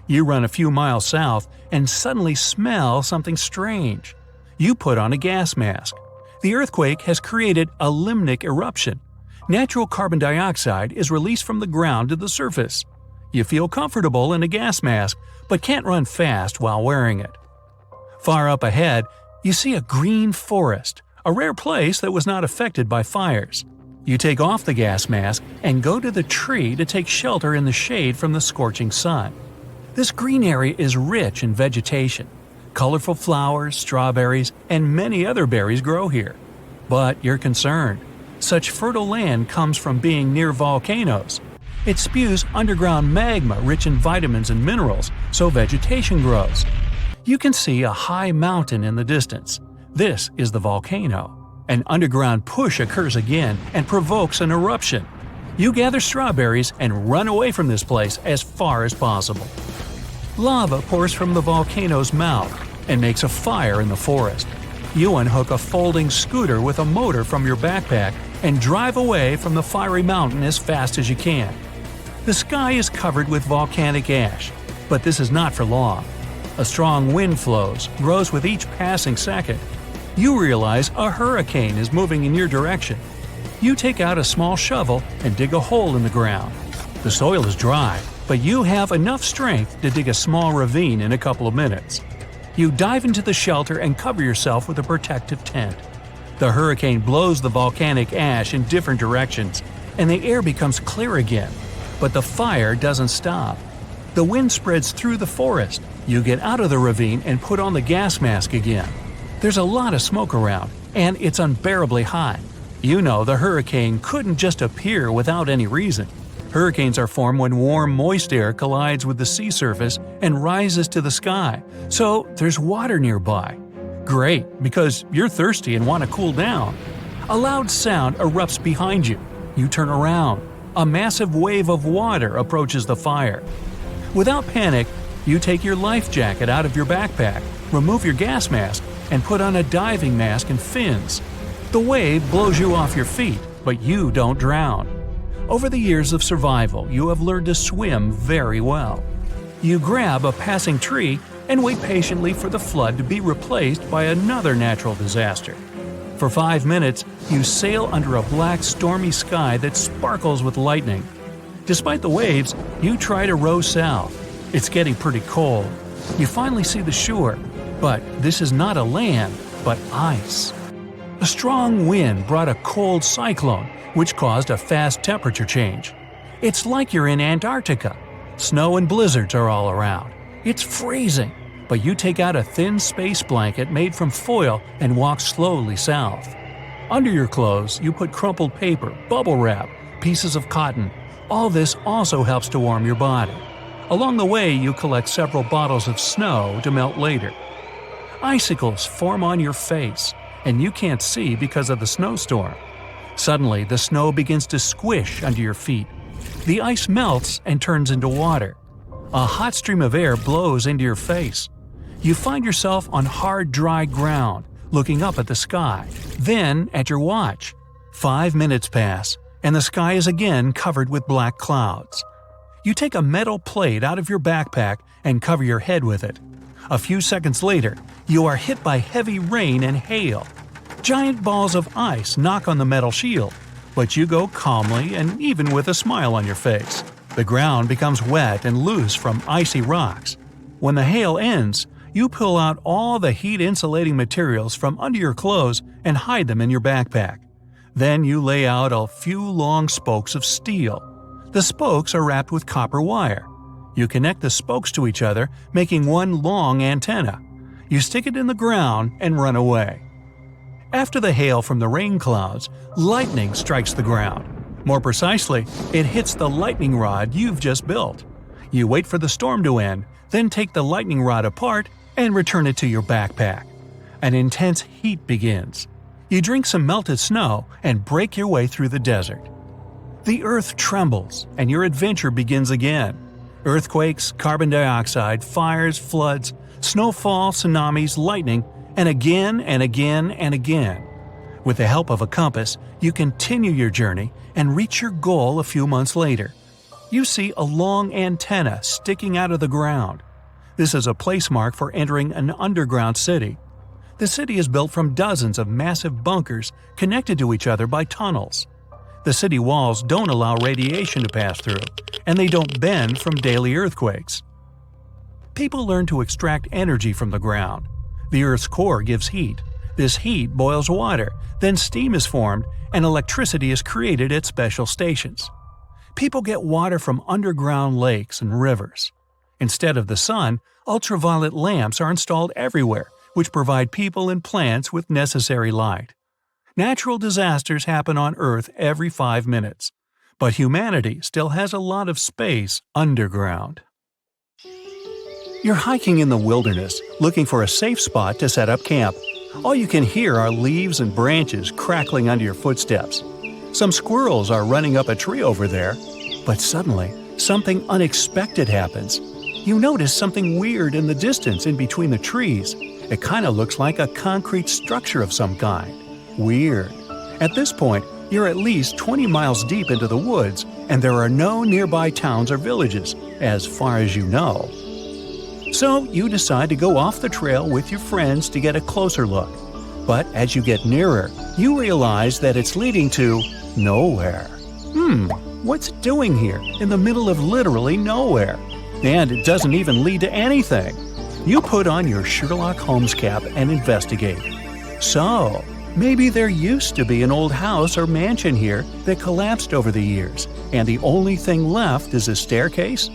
You run a few miles south and suddenly smell something strange. You put on a gas mask. The earthquake has created a limnic eruption. Natural carbon dioxide is released from the ground to the surface. You feel comfortable in a gas mask, but can't run fast while wearing it. Far up ahead, you see a green forest, a rare place that was not affected by fires. You take off the gas mask and go to the tree to take shelter in the shade from the scorching sun. This green area is rich in vegetation. Colorful flowers, strawberries, and many other berries grow here. But you're concerned. Such fertile land comes from being near volcanoes. It spews underground magma rich in vitamins and minerals, so vegetation grows. You can see a high mountain in the distance. This is the volcano. An underground push occurs again and provokes an eruption. You gather strawberries and run away from this place as far as possible. Lava pours from the volcano's mouth and makes a fire in the forest. You unhook a folding scooter with a motor from your backpack and drive away from the fiery mountain as fast as you can. The sky is covered with volcanic ash, but this is not for long. A strong wind grows with each passing second. You realize a hurricane is moving in your direction. You take out a small shovel and dig a hole in the ground. The soil is dry, but you have enough strength to dig a small ravine in a couple of minutes. You dive into the shelter and cover yourself with a protective tent. The hurricane blows the volcanic ash in different directions, and the air becomes clear again. But the fire doesn't stop. The wind spreads through the forest. You get out of the ravine and put on the gas mask again. There's a lot of smoke around, and it's unbearably hot. You know the hurricane couldn't just appear without any reason. Hurricanes are formed when warm, moist air collides with the sea surface and rises to the sky, so there's water nearby. Great, because you're thirsty and want to cool down. A loud sound erupts behind you. You turn around. A massive wave of water approaches the fire. Without panic, you take your life jacket out of your backpack, remove your gas mask, and put on a diving mask and fins. The wave blows you off your feet, but you don't drown. Over the years of survival, you have learned to swim very well. You grab a passing tree and wait patiently for the flood to be replaced by another natural disaster. For 5 minutes, you sail under a black, stormy sky that sparkles with lightning. Despite the waves, you try to row south. It's getting pretty cold. You finally see the shore, but this is not a land, but ice. A strong wind brought a cold cyclone, which caused a fast temperature change. It's like you're in Antarctica. Snow and blizzards are all around. It's freezing, but you take out a thin space blanket made from foil and walk slowly south. Under your clothes, you put crumpled paper, bubble wrap, pieces of cotton. All this also helps to warm your body. Along the way, you collect several bottles of snow to melt later. Icicles form on your face, and you can't see because of the snowstorm. Suddenly, the snow begins to squish under your feet. The ice melts and turns into water. A hot stream of air blows into your face. You find yourself on hard, dry ground, looking up at the sky, then at your watch. 5 minutes pass, and the sky is again covered with black clouds. You take a metal plate out of your backpack and cover your head with it. A few seconds later, you are hit by heavy rain and hail. Giant balls of ice knock on the metal shield, but you go calmly and even with a smile on your face. The ground becomes wet and loose from icy rocks. When the hail ends, you pull out all the heat-insulating materials from under your clothes and hide them in your backpack. Then you lay out a few long spokes of steel. The spokes are wrapped with copper wire. You connect the spokes to each other, making one long antenna. You stick it in the ground and run away. After the hail from the rain clouds, lightning strikes the ground. More precisely, it hits the lightning rod you've just built. You wait for the storm to end, then take the lightning rod apart and return it to your backpack. An intense heat begins. You drink some melted snow and break your way through the desert. The earth trembles, and your adventure begins again. Earthquakes, carbon dioxide, fires, floods, snowfall, tsunamis, lightning, and again and again and again. With the help of a compass, you continue your journey and reach your goal a few months later. You see a long antenna sticking out of the ground. This is a place mark for entering an underground city. The city is built from dozens of massive bunkers connected to each other by tunnels. The city walls don't allow radiation to pass through, and they don't bend from daily earthquakes. People learn to extract energy from the ground. The Earth's core gives heat. This heat boils water, then steam is formed, and electricity is created at special stations. People get water from underground lakes and rivers. Instead of the sun, ultraviolet lamps are installed everywhere, which provide people and plants with necessary light. Natural disasters happen on Earth every 5 minutes, but humanity still has a lot of space underground. You're hiking in the wilderness, looking for a safe spot to set up camp. All you can hear are leaves and branches crackling under your footsteps. Some squirrels are running up a tree over there, but suddenly, something unexpected happens. You notice something weird in the distance in between the trees. It kind of looks like a concrete structure of some kind. Weird. At this point, you're at least 20 miles deep into the woods, and there are no nearby towns or villages, as far as you know. So you decide to go off the trail with your friends to get a closer look. But as you get nearer, you realize that it's leading to nowhere. What's it doing here in the middle of literally nowhere? And it doesn't even lead to anything. You put on your Sherlock Holmes cap and investigate. So, maybe there used to be an old house or mansion here that collapsed over the years, and the only thing left is a staircase?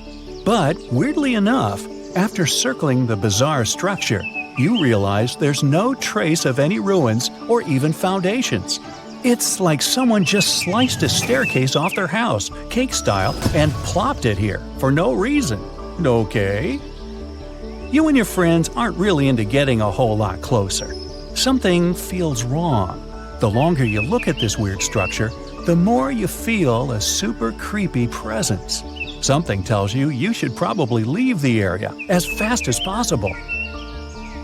But, weirdly enough, after circling the bizarre structure, you realize there's no trace of any ruins or even foundations. It's like someone just sliced a staircase off their house, cake style, and plopped it here for no reason. Okay? You and your friends aren't really into getting a whole lot closer. Something feels wrong. The longer you look at this weird structure, the more you feel a super creepy presence. Something tells you you should probably leave the area as fast as possible.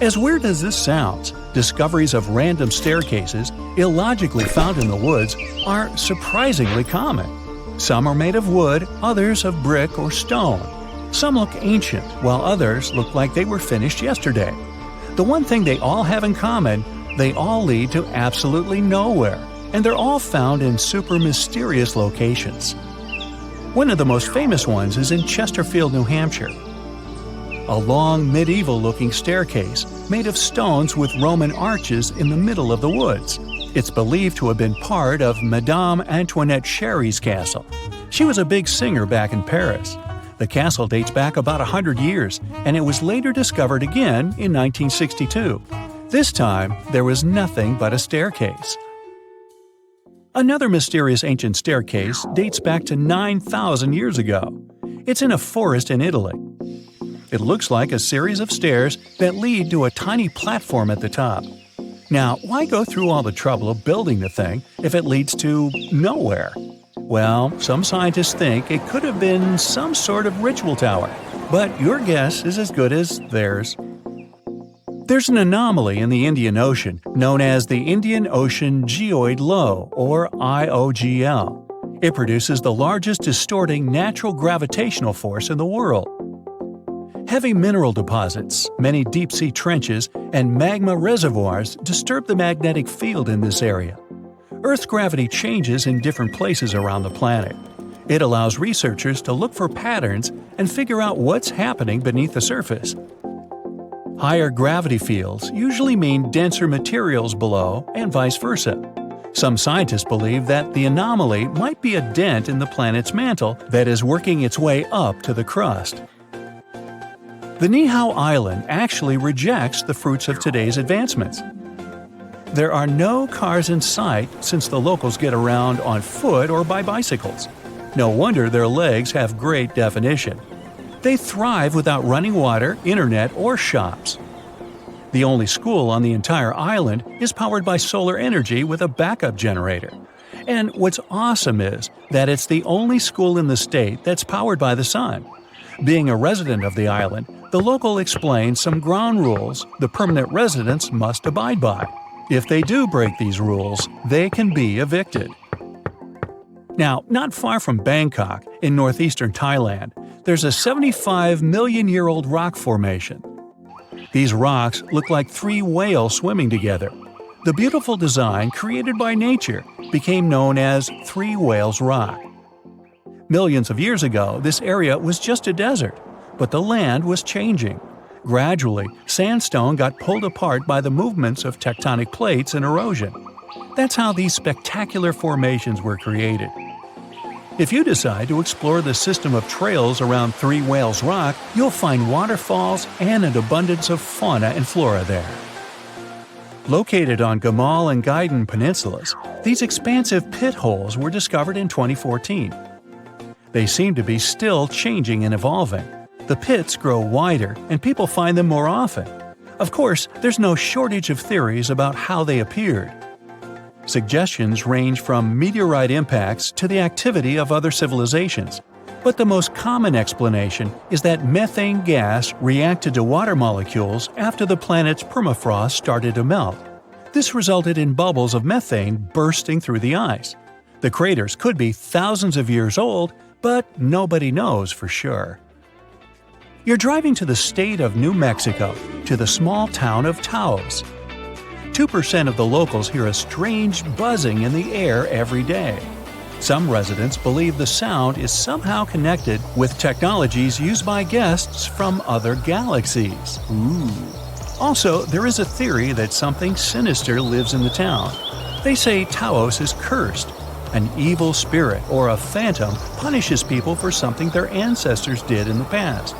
As weird as this sounds, discoveries of random staircases, illogically found in the woods, are surprisingly common. Some are made of wood, others of brick or stone. Some look ancient, while others look like they were finished yesterday. The one thing they all have in common, they all lead to absolutely nowhere, and they're all found in super mysterious locations. One of the most famous ones is in Chesterfield, New Hampshire. A long, medieval-looking staircase made of stones with Roman arches in the middle of the woods. It's believed to have been part of Madame Antoinette Sherry's castle. She was a big singer back in Paris. The castle dates back about 100 years, and it was later discovered again in 1962. This time, there was nothing but a staircase. Another mysterious ancient staircase dates back to 9,000 years ago. It's in a forest in Italy. It looks like a series of stairs that lead to a tiny platform at the top. Now, why go through all the trouble of building the thing if it leads to nowhere? Well, some scientists think it could have been some sort of ritual tower, but your guess is as good as theirs. There's an anomaly in the Indian Ocean known as the Indian Ocean Geoid Low, or IOGL. It produces the largest distorting natural gravitational force in the world. Heavy mineral deposits, many deep-sea trenches, and magma reservoirs disturb the magnetic field in this area. Earth's gravity changes in different places around the planet. It allows researchers to look for patterns and figure out what's happening beneath the surface. Higher gravity fields usually mean denser materials below, and vice versa. Some scientists believe that the anomaly might be a dent in the planet's mantle that is working its way up to the crust. The Niihau Island actually rejects the fruits of today's advancements. There are no cars in sight since the locals get around on foot or by bicycles. No wonder their legs have great definition. They thrive without running water, internet, or shops. The only school on the entire island is powered by solar energy with a backup generator. And what's awesome is that it's the only school in the state that's powered by the sun. Being a resident of the island, the local explains some ground rules the permanent residents must abide by. If they do break these rules, they can be evicted. Now, not far from Bangkok, in northeastern Thailand, there's a 75-million-year-old rock formation. These rocks look like three whales swimming together. The beautiful design created by nature became known as Three Whales Rock. Millions of years ago, this area was just a desert, but the land was changing. Gradually, sandstone got pulled apart by the movements of tectonic plates and erosion. That's how these spectacular formations were created. If you decide to explore the system of trails around Three Whales Rock, you'll find waterfalls and an abundance of fauna and flora there. Located on Gamal and Gaiden peninsulas, these expansive pit holes were discovered in 2014. They seem to be still changing and evolving. The pits grow wider and people find them more often. Of course, there's no shortage of theories about how they appeared. Suggestions range from meteorite impacts to the activity of other civilizations. But the most common explanation is that methane gas reacted to water molecules after the planet's permafrost started to melt. This resulted in bubbles of methane bursting through the ice. The craters could be thousands of years old, but nobody knows for sure. You're driving to the state of New Mexico, to the small town of Taos. 2% of the locals hear a strange buzzing in the air every day. Some residents believe the sound is somehow connected with technologies used by guests from other galaxies. Also, there is a theory that something sinister lives in the town. They say Taos is cursed. An evil spirit or a phantom punishes people for something their ancestors did in the past.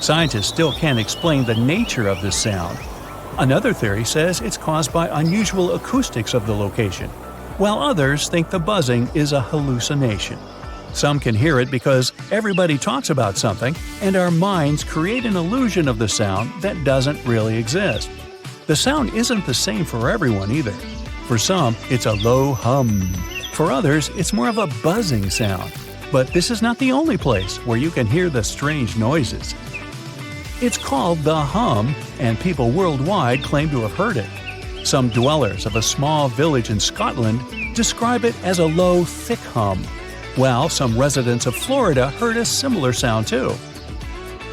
Scientists still can't explain the nature of this sound. Another theory says it's caused by unusual acoustics of the location, while others think the buzzing is a hallucination. Some can hear it because everybody talks about something, and our minds create an illusion of the sound that doesn't really exist. The sound isn't the same for everyone either. For some, it's a low hum. For others, it's more of a buzzing sound. But this is not the only place where you can hear the strange noises. It's called the hum, and people worldwide claim to have heard it. Some dwellers of a small village in Scotland describe it as a low, thick hum, while some residents of Florida heard a similar sound too.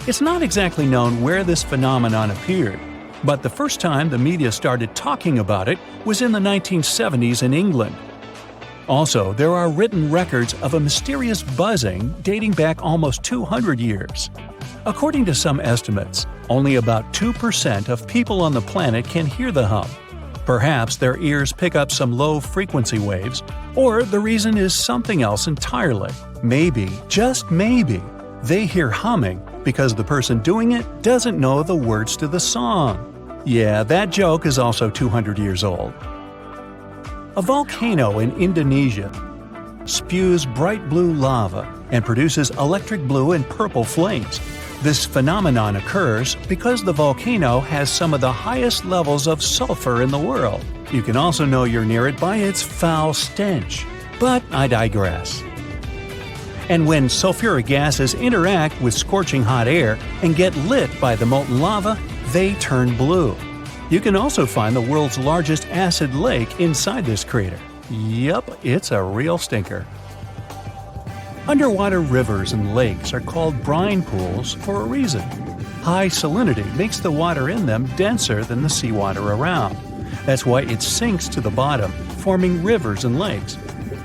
It's not exactly known where this phenomenon appeared, but the first time the media started talking about it was in the 1970s in England. Also, there are written records of a mysterious buzzing dating back almost 200 years. According to some estimates, only about 2% of people on the planet can hear the hum. Perhaps their ears pick up some low-frequency waves, or the reason is something else entirely. Maybe, just maybe, they hear humming because the person doing it doesn't know the words to the song. Yeah, that joke is also 200 years old. A volcano in Indonesia spews bright blue lava and produces electric blue and purple flames. This phenomenon occurs because the volcano has some of the highest levels of sulfur in the world. You can also know you're near it by its foul stench. But I digress. And when sulfuric gases interact with scorching hot air and get lit by the molten lava, they turn blue. You can also find the world's largest acid lake inside this crater. Yup, it's a real stinker. Underwater rivers and lakes are called brine pools for a reason. High salinity makes the water in them denser than the seawater around. That's why it sinks to the bottom, forming rivers and lakes.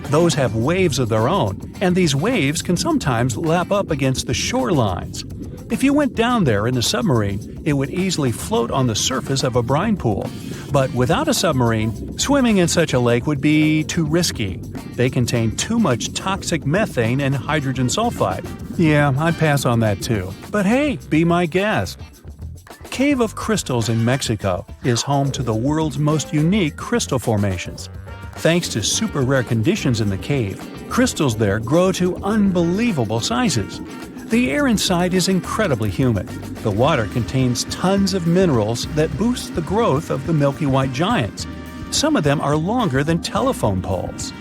Those have waves of their own, and these waves can sometimes lap up against the shorelines. If you went down there in a submarine, it would easily float on the surface of a brine pool. But without a submarine, swimming in such a lake would be too risky. They contain too much toxic methane and hydrogen sulfide. Yeah, I'd pass on that too. But hey, be my guest. Cave of Crystals in Mexico is home to the world's most unique crystal formations. Thanks to super rare conditions in the cave, crystals there grow to unbelievable sizes. The air inside is incredibly humid. The water contains tons of minerals that boost the growth of the milky white giants. Some of them are longer than telephone poles.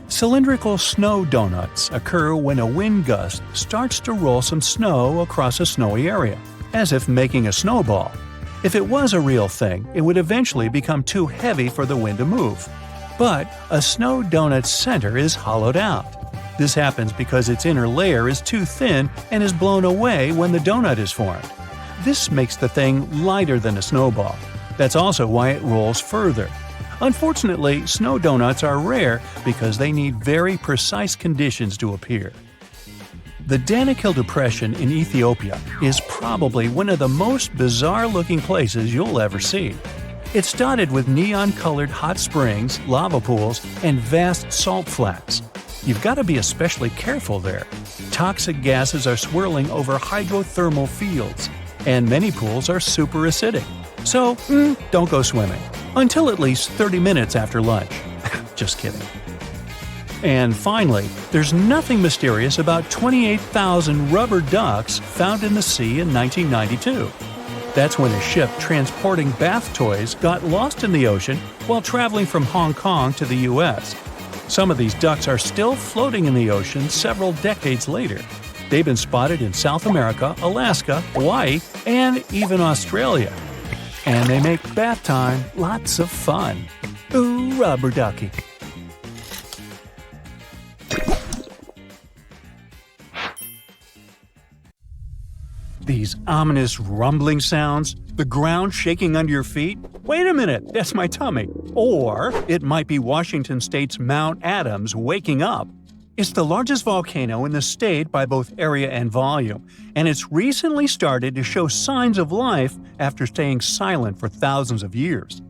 Cylindrical snow donuts occur when a wind gust starts to roll some snow across a snowy area, as if making a snowball. If it was a real thing, it would eventually become too heavy for the wind to move. But a snow donut's center is hollowed out. This happens because its inner layer is too thin and is blown away when the donut is formed. This makes the thing lighter than a snowball. That's also why it rolls further. Unfortunately, snow donuts are rare because they need very precise conditions to appear. The Danakil Depression in Ethiopia is probably one of the most bizarre-looking places you'll ever see. It's dotted with neon-colored hot springs, lava pools, and vast salt flats. You've got to be especially careful there. Toxic gases are swirling over hydrothermal fields, and many pools are super acidic. So, don't go swimming. Until at least 30 minutes after lunch. Just kidding. And finally, there's nothing mysterious about 28,000 rubber ducks found in the sea in 1992. That's when a ship transporting bath toys got lost in the ocean while traveling from Hong Kong to the U.S. Some of these ducks are still floating in the ocean several decades later. They've been spotted in South America, Alaska, Hawaii, and even Australia. And they make bath time lots of fun. Ooh, rubber ducky. These ominous rumbling sounds, the ground shaking under your feet. Wait a minute, that's my tummy. Or it might be Washington State's Mount Adams waking up. It's the largest volcano in the state by both area and volume, and it's recently started to show signs of life after staying silent for thousands of years.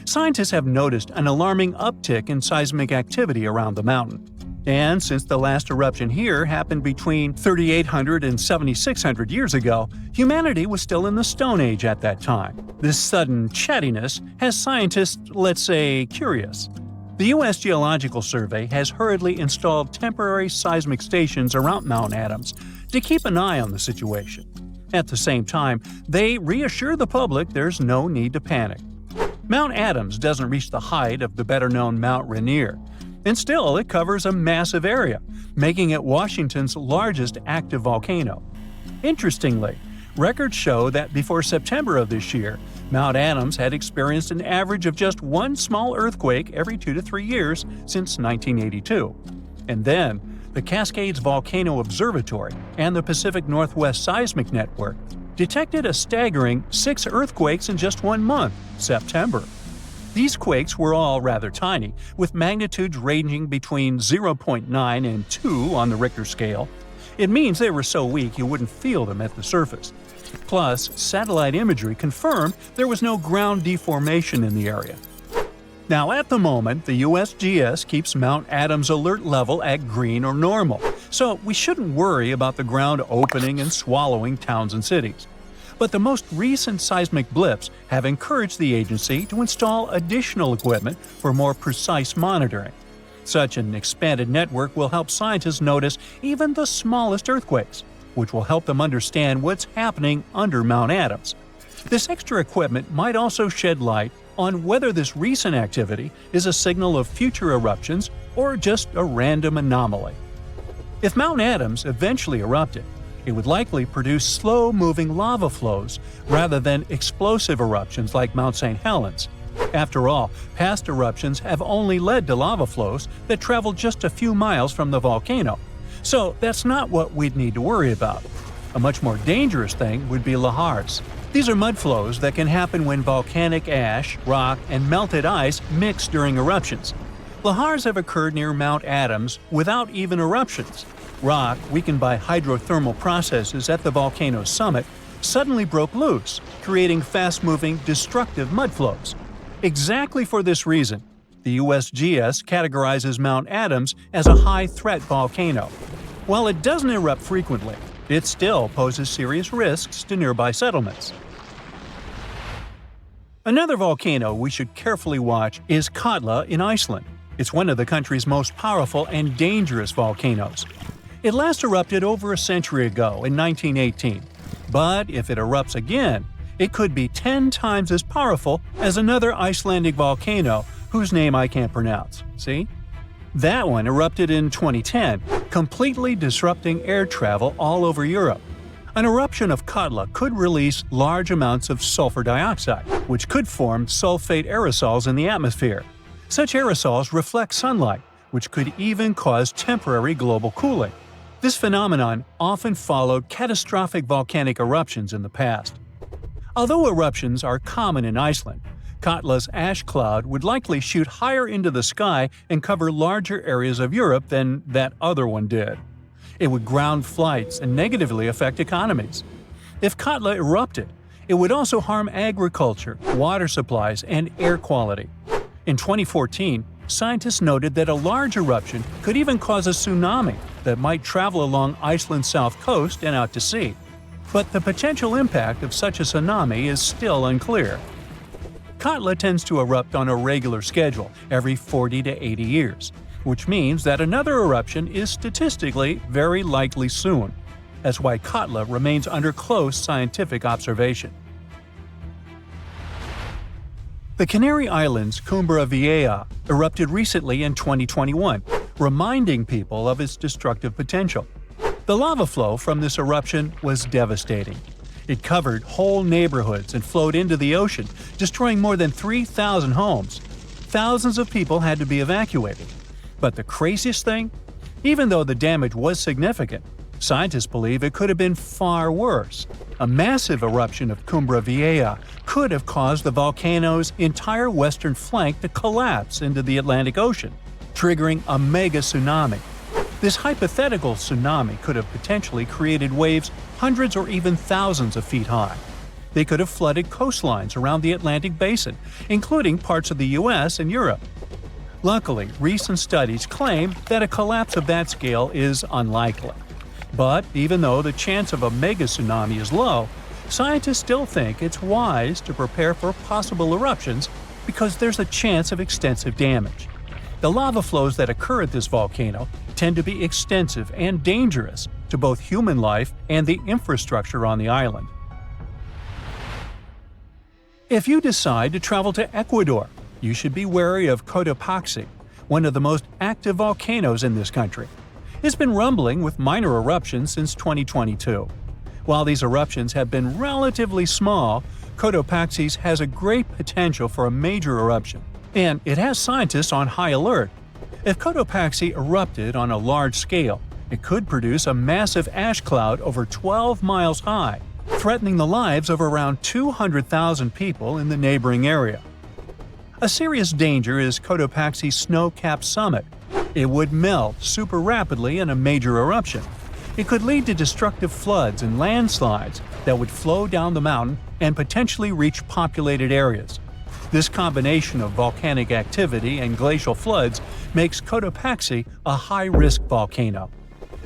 Scientists have noticed an alarming uptick in seismic activity around the mountain. And since the last eruption here happened between 3,800 and 7,600 years ago, humanity was still in the Stone Age at that time. This sudden chattiness has scientists, let's say, curious. The U.S. Geological Survey has hurriedly installed temporary seismic stations around Mount Adams to keep an eye on the situation. At the same time, they reassure the public there's no need to panic. Mount Adams doesn't reach the height of the better-known Mount Rainier, and still it covers a massive area, making it Washington's largest active volcano. Interestingly, records show that before September of this year, Mount Adams had experienced an average of just one small earthquake every 2 to 3 years since 1982. And then, the Cascades Volcano Observatory and the Pacific Northwest Seismic Network detected a staggering 6 earthquakes in just 1 month, September. These quakes were all rather tiny, with magnitudes ranging between 0.9 and 2 on the Richter scale. It means they were so weak you wouldn't feel them at the surface. Plus, satellite imagery confirmed there was no ground deformation in the area. Now, at the moment, the USGS keeps Mount Adams alert level at green or normal, so we shouldn't worry about the ground opening and swallowing towns and cities. But the most recent seismic blips have encouraged the agency to install additional equipment for more precise monitoring. Such an expanded network will help scientists notice even the smallest earthquakes. which will help them understand what's happening under Mount Adams. This extra equipment might also shed light on whether this recent activity is a signal of future eruptions or just a random anomaly. If Mount Adams eventually erupted, it would likely produce slow-moving lava flows rather than explosive eruptions like Mount St. Helens. After all, past eruptions have only led to lava flows that travel just a few miles from the volcano, so that's not what we'd need to worry about. A much more dangerous thing would be lahars. These are mud flows that can happen when volcanic ash, rock, and melted ice mix during eruptions. Lahars have occurred near Mount Adams without even eruptions. Rock, weakened by hydrothermal processes at the volcano's summit, suddenly broke loose, creating fast-moving, destructive mud flows. Exactly for this reason, the USGS categorizes Mount Adams as a high-threat volcano. While it doesn't erupt frequently, it still poses serious risks to nearby settlements. Another volcano we should carefully watch is Katla in Iceland. It's one of the country's most powerful and dangerous volcanoes. It last erupted over a century ago in 1918, but if it erupts again, it could be 10 times as powerful as another Icelandic volcano whose name I can't pronounce. See? That one erupted in 2010, completely disrupting air travel all over Europe. An eruption of Katla could release large amounts of sulfur dioxide, which could form sulfate aerosols in the atmosphere. Such aerosols reflect sunlight, which could even cause temporary global cooling. This phenomenon often followed catastrophic volcanic eruptions in the past. Although eruptions are common in Iceland, Katla's ash cloud would likely shoot higher into the sky and cover larger areas of Europe than that other one did. It would ground flights and negatively affect economies. If Katla erupted, it would also harm agriculture, water supplies, and air quality. In 2014, scientists noted that a large eruption could even cause a tsunami that might travel along Iceland's south coast and out to sea. But the potential impact of such a tsunami is still unclear. Katla tends to erupt on a regular schedule every 40 to 80 years, which means that another eruption is statistically very likely soon. That's why Katla remains under close scientific observation. The Canary Islands' Cumbra Vieja erupted recently in 2021, reminding people of its destructive potential. The lava flow from this eruption was devastating. It covered whole neighborhoods and flowed into the ocean, destroying more than 3,000 homes. Thousands of people had to be evacuated. But the craziest thing? Even though the damage was significant, scientists believe it could have been far worse. A massive eruption of Cumbra Vieja could have caused the volcano's entire western flank to collapse into the Atlantic Ocean, triggering a mega tsunami. This hypothetical tsunami could have potentially created waves hundreds or even thousands of feet high. They could have flooded coastlines around the Atlantic Basin, including parts of the US and Europe. Luckily, recent studies claim that a collapse of that scale is unlikely. But even though the chance of a mega tsunami is low, scientists still think it's wise to prepare for possible eruptions because there's a chance of extensive damage. The lava flows that occur at this volcano tend to be extensive and dangerous to both human life and the infrastructure on the island. If you decide to travel to Ecuador, you should be wary of Cotopaxi, one of the most active volcanoes in this country. It's been rumbling with minor eruptions since 2022. While these eruptions have been relatively small, Cotopaxi has a great potential for a major eruption, and it has scientists on high alert. If Cotopaxi erupted on a large scale, it could produce a massive ash cloud over 12 miles high, threatening the lives of around 200,000 people in the neighboring area. A serious danger is Cotopaxi's snow-capped summit. It would melt super rapidly in a major eruption. It could lead to destructive floods and landslides that would flow down the mountain and potentially reach populated areas. This combination of volcanic activity and glacial floods makes Cotopaxi a high-risk volcano.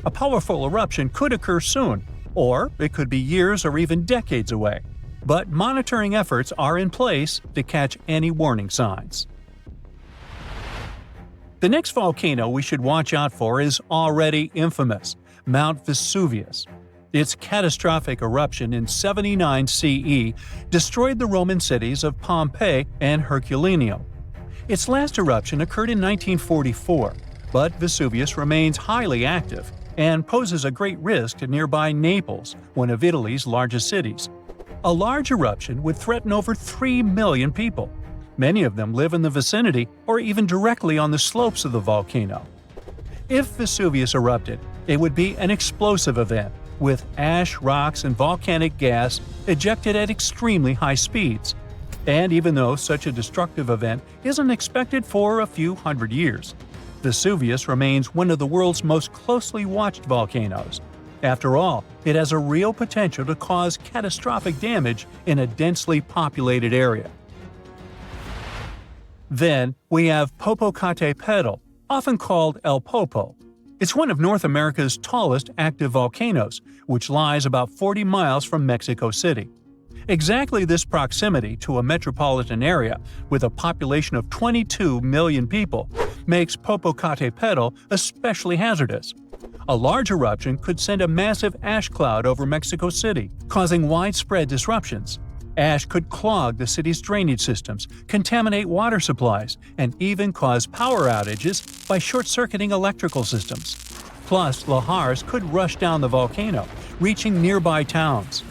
A powerful eruption could occur soon, or it could be years or even decades away. But monitoring efforts are in place to catch any warning signs. The next volcano we should watch out for is already infamous, Mount Vesuvius. Its catastrophic eruption in 79 CE destroyed the Roman cities of Pompeii and Herculaneum. Its last eruption occurred in 1944, but Vesuvius remains highly active and poses a great risk to nearby Naples, one of Italy's largest cities. A large eruption would threaten over 3 million people. Many of them live in the vicinity or even directly on the slopes of the volcano. If Vesuvius erupted, it would be an explosive event, with ash, rocks, and volcanic gas ejected at extremely high speeds. And even though such a destructive event isn't expected for a few hundred years, Vesuvius remains one of the world's most closely watched volcanoes. After all, it has a real potential to cause catastrophic damage in a densely populated area. Then we have Popocatépetl, often called El Popo. It's one of North America's tallest active volcanoes, which lies about 40 miles from Mexico City. Exactly this proximity to a metropolitan area with a population of 22 million people makes Popocatépetl especially hazardous. A large eruption could send a massive ash cloud over Mexico City, causing widespread disruptions. Ash could clog the city's drainage systems, contaminate water supplies, and even cause power outages by short-circuiting electrical systems. Plus, lahars could rush down the volcano, reaching nearby towns.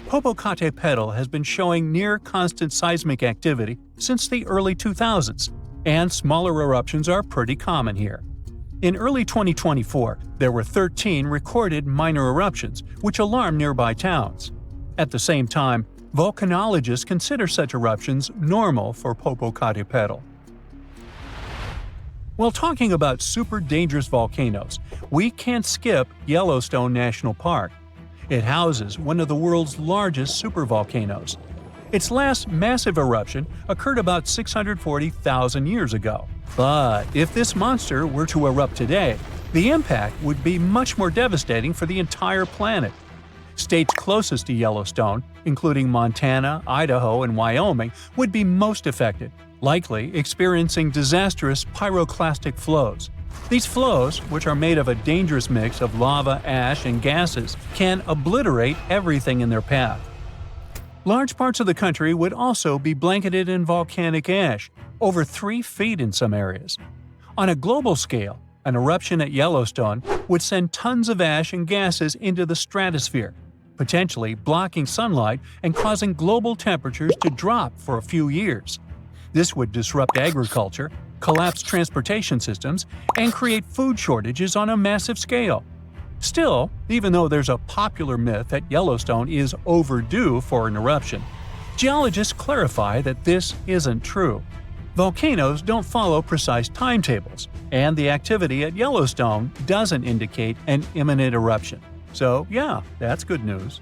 Popocatépetl has been showing near-constant seismic activity since the early 2000s, and smaller eruptions are pretty common here. In early 2024, there were 13 recorded minor eruptions, which alarmed nearby towns. At the same time, volcanologists consider such eruptions normal for Popocatépetl. While talking about super dangerous volcanoes, we can't skip Yellowstone National Park. It houses one of the world's largest supervolcanoes. Its last massive eruption occurred about 640,000 years ago. But if this monster were to erupt today, the impact would be much more devastating for the entire planet. States closest to Yellowstone, including Montana, Idaho, and Wyoming, would be most affected, likely experiencing disastrous pyroclastic flows. These flows, which are made of a dangerous mix of lava, ash, and gases, can obliterate everything in their path. Large parts of the country would also be blanketed in volcanic ash, over 3 feet in some areas. On a global scale, an eruption at Yellowstone would send tons of ash and gases into the stratosphere, potentially blocking sunlight and causing global temperatures to drop for a few years. This would disrupt agriculture, collapse transportation systems, and create food shortages on a massive scale. Still, even though there's a popular myth that Yellowstone is overdue for an eruption, geologists clarify that this isn't true. Volcanoes don't follow precise timetables, and the activity at Yellowstone doesn't indicate an imminent eruption. So yeah, that's good news.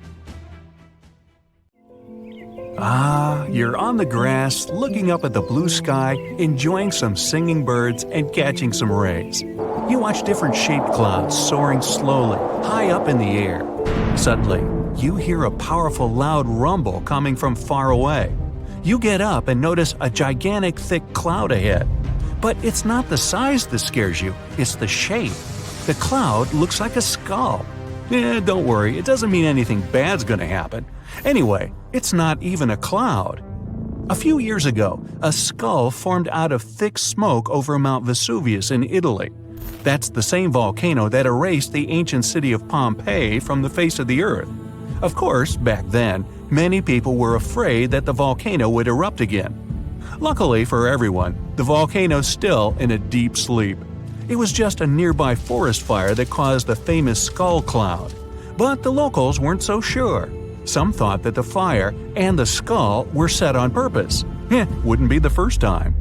You're on the grass, looking up at the blue sky, enjoying some singing birds and catching some rays. You watch different shaped clouds soaring slowly, high up in the air. Suddenly, you hear a powerful loud rumble coming from far away. You get up and notice a gigantic thick cloud ahead. But it's not the size that scares you, it's the shape. The cloud looks like a skull. Don't worry, it doesn't mean anything bad's gonna happen. Anyway, it's not even a cloud. A few years ago, a skull formed out of thick smoke over Mount Vesuvius in Italy. That's the same volcano that erased the ancient city of Pompeii from the face of the earth. Of course, back then, many people were afraid that the volcano would erupt again. Luckily for everyone, the volcano's still in a deep sleep. It was just a nearby forest fire that caused the famous skull cloud. But the locals weren't so sure. Some thought that the fire and the skull were set on purpose. Wouldn't be the first time.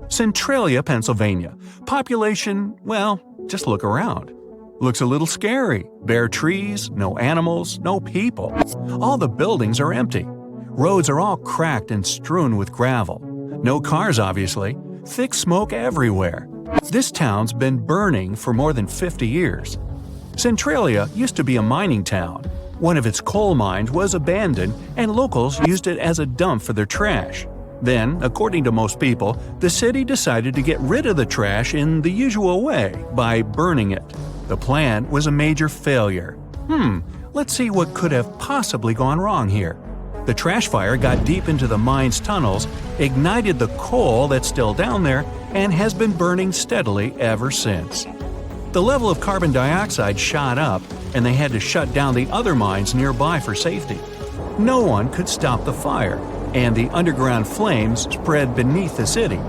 Centralia, Pennsylvania. Population, well, just look around. Looks a little scary. Bare trees, no animals, no people. All the buildings are empty. Roads are all cracked and strewn with gravel. No cars, obviously. Thick smoke everywhere. This town's been burning for more than 50 years. Centralia used to be a mining town. One of its coal mines was abandoned, and locals used it as a dump for their trash. Then, according to most people, the city decided to get rid of the trash in the usual way, by burning it. The plan was a major failure. Let's see what could have possibly gone wrong here. The trash fire got deep into the mine's tunnels, ignited the coal that's still down there, and has been burning steadily ever since. The level of carbon dioxide shot up, and they had to shut down the other mines nearby for safety. No one could stop the fire, and the underground flames spread beneath the city.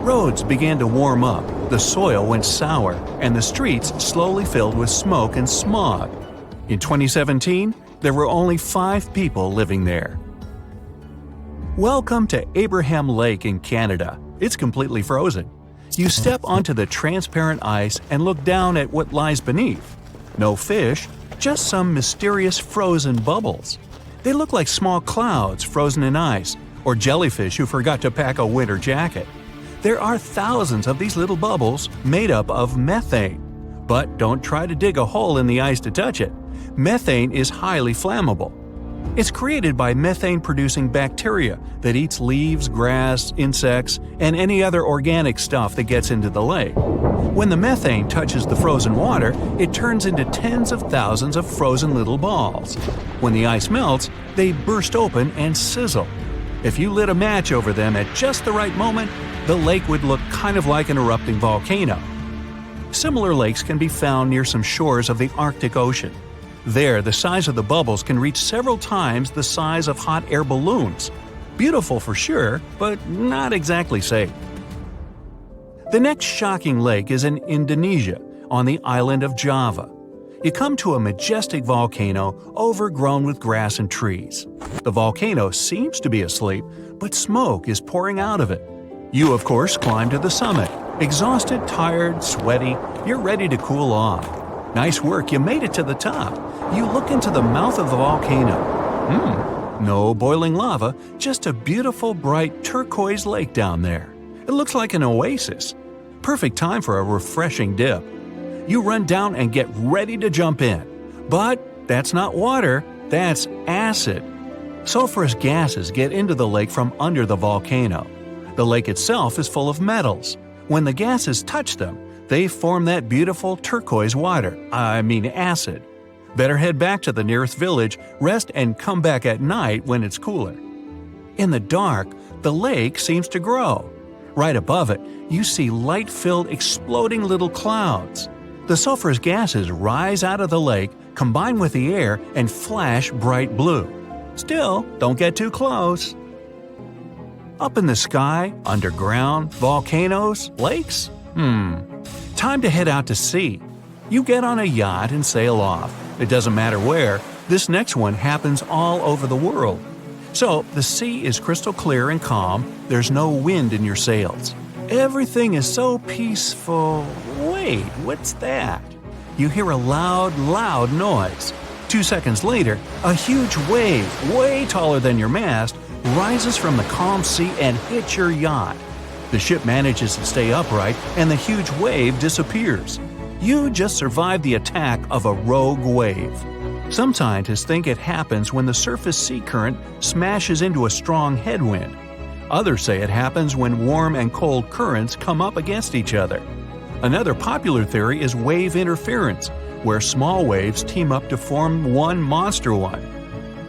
Roads began to warm up, the soil went sour, and the streets slowly filled with smoke and smog. In 2017, there were only 5 people living there. Welcome to Abraham Lake in Canada. It's completely frozen. You step onto the transparent ice and look down at what lies beneath. No fish, just some mysterious frozen bubbles. They look like small clouds frozen in ice, or jellyfish who forgot to pack a winter jacket. There are thousands of these little bubbles made up of methane. But don't try to dig a hole in the ice to touch it. Methane is highly flammable. It's created by methane-producing bacteria that eats leaves, grass, insects, and any other organic stuff that gets into the lake. When the methane touches the frozen water, it turns into tens of thousands of frozen little balls. When the ice melts, they burst open and sizzle. If you lit a match over them at just the right moment, the lake would look kind of like an erupting volcano. Similar lakes can be found near some shores of the Arctic Ocean. There, the size of the bubbles can reach several times the size of hot air balloons. Beautiful for sure, but not exactly safe. The next shocking lake is in Indonesia, on the island of Java. You come to a majestic volcano overgrown with grass and trees. The volcano seems to be asleep, but smoke is pouring out of it. You, of course, climb to the summit. Exhausted, tired, sweaty, you're ready to cool off. Nice work, you made it to the top. You look into the mouth of the volcano. No boiling lava, just a beautiful, bright turquoise lake down there. It looks like an oasis. Perfect time for a refreshing dip. You run down and get ready to jump in. But that's not water, that's acid. Sulfurous gases get into the lake from under the volcano. The lake itself is full of metals. When the gases touch them, they form that beautiful turquoise acid. Better head back to the nearest village, rest, and come back at night when it's cooler. In the dark, the lake seems to grow. Right above it, you see light-filled, exploding little clouds. The sulfurous gases rise out of the lake, combine with the air, and flash bright blue. Still, don't get too close. Up in the sky, underground, volcanoes, lakes? Time to head out to sea. You get on a yacht and sail off. It doesn't matter where, this next one happens all over the world. So, the sea is crystal clear and calm, there's no wind in your sails. Everything is so peaceful. Wait, what's that? You hear a loud noise. 2 seconds later, a huge wave, way taller than your mast, rises from the calm sea and hits your yacht. The ship manages to stay upright and the huge wave disappears. You just survived the attack of a rogue wave. Some scientists think it happens when the surface sea current smashes into a strong headwind. Others say it happens when warm and cold currents come up against each other. Another popular theory is wave interference, where small waves team up to form one monster one.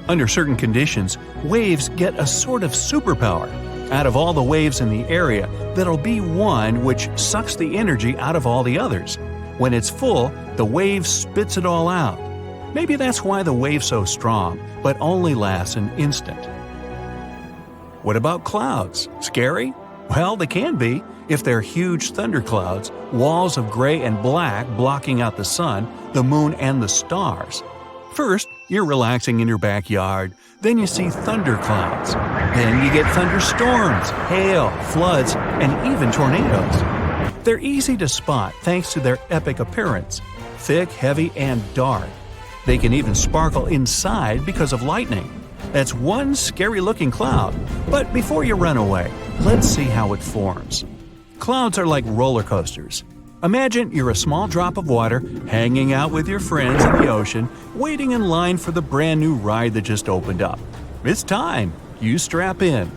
Under certain conditions, waves get a sort of superpower. Out of all the waves in the area, there'll be one which sucks the energy out of all the others. When it's full, the wave spits it all out. Maybe that's why the wave's so strong, but only lasts an instant. What about clouds? Scary? Well, they can be, if they're huge thunderclouds, walls of gray and black blocking out the sun, the moon, and the stars. First, you're relaxing in your backyard. Then you see thunderclouds. Then you get thunderstorms, hail, floods, and even tornadoes. They're easy to spot thanks to their epic appearance. Thick, heavy, and dark. They can even sparkle inside because of lightning. That's one scary-looking cloud. But before you run away, let's see how it forms. Clouds are like roller coasters. Imagine you're a small drop of water hanging out with your friends in the ocean, waiting in line for the brand new ride that just opened up. It's time. You strap in.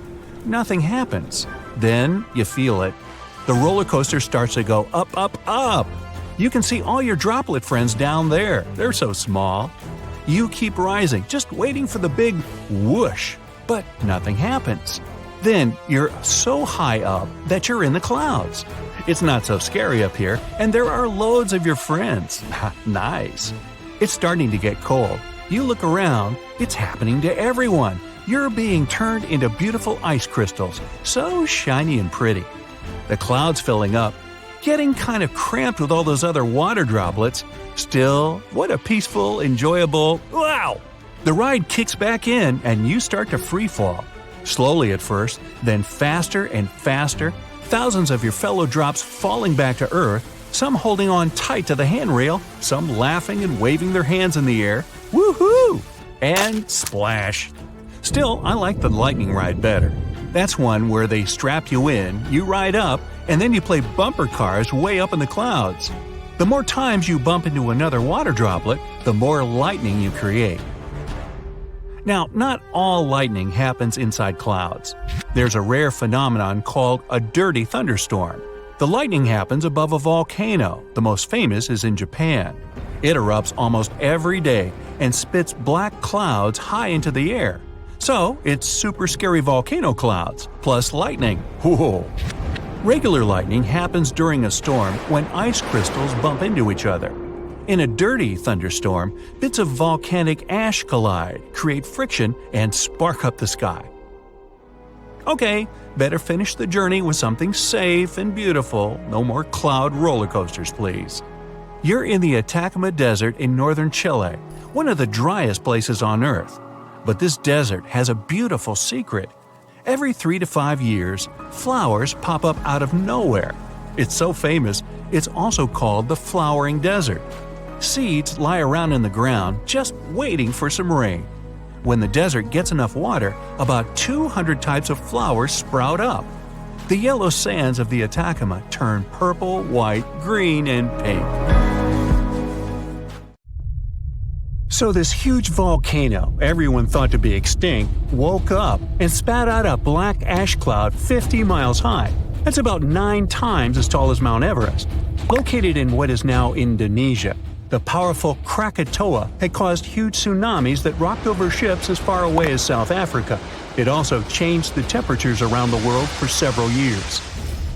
Nothing happens. Then you feel it. The roller coaster starts to go up, up, up. You can see all your droplet friends down there. They're so small. You keep rising, just waiting for the big whoosh, but nothing happens. Then you're so high up that you're in the clouds. It's not so scary up here, and there are loads of your friends. Nice. It's starting to get cold. You look around, it's happening to everyone. You're being turned into beautiful ice crystals, so shiny and pretty. The clouds filling up, getting kind of cramped with all those other water droplets. Still, what a peaceful, enjoyable, wow! The ride kicks back in and you start to free fall. Slowly at first, then faster and faster, thousands of your fellow drops falling back to Earth, some holding on tight to the handrail, some laughing and waving their hands in the air. Woohoo! And splash! Still, I like the lightning ride better. That's one where they strap you in, you ride up, and then you play bumper cars way up in the clouds. The more times you bump into another water droplet, the more lightning you create. Now, not all lightning happens inside clouds. There's a rare phenomenon called a dirty thunderstorm. The lightning happens above a volcano. The most famous is in Japan. It erupts almost every day and spits black clouds high into the air. So, it's super scary volcano clouds, plus lightning. Whoa! Regular lightning happens during a storm when ice crystals bump into each other. In a dirty thunderstorm, bits of volcanic ash collide, create friction, and spark up the sky. Okay, better finish the journey with something safe and beautiful. No more cloud roller coasters, please. You're in the Atacama Desert in northern Chile, one of the driest places on Earth. But this desert has a beautiful secret. Every 3 to 5 years, flowers pop up out of nowhere. It's so famous, it's also called the flowering desert. Seeds lie around in the ground just waiting for some rain. When the desert gets enough water, about 200 types of flowers sprout up. The yellow sands of the Atacama turn purple, white, green, and pink. So this huge volcano, everyone thought to be extinct, woke up and spat out a black ash cloud 50 miles high. That's about 9 times as tall as Mount Everest. Located in what is now Indonesia, the powerful Krakatoa had caused huge tsunamis that rocked over ships as far away as South Africa. It also changed the temperatures around the world for several years.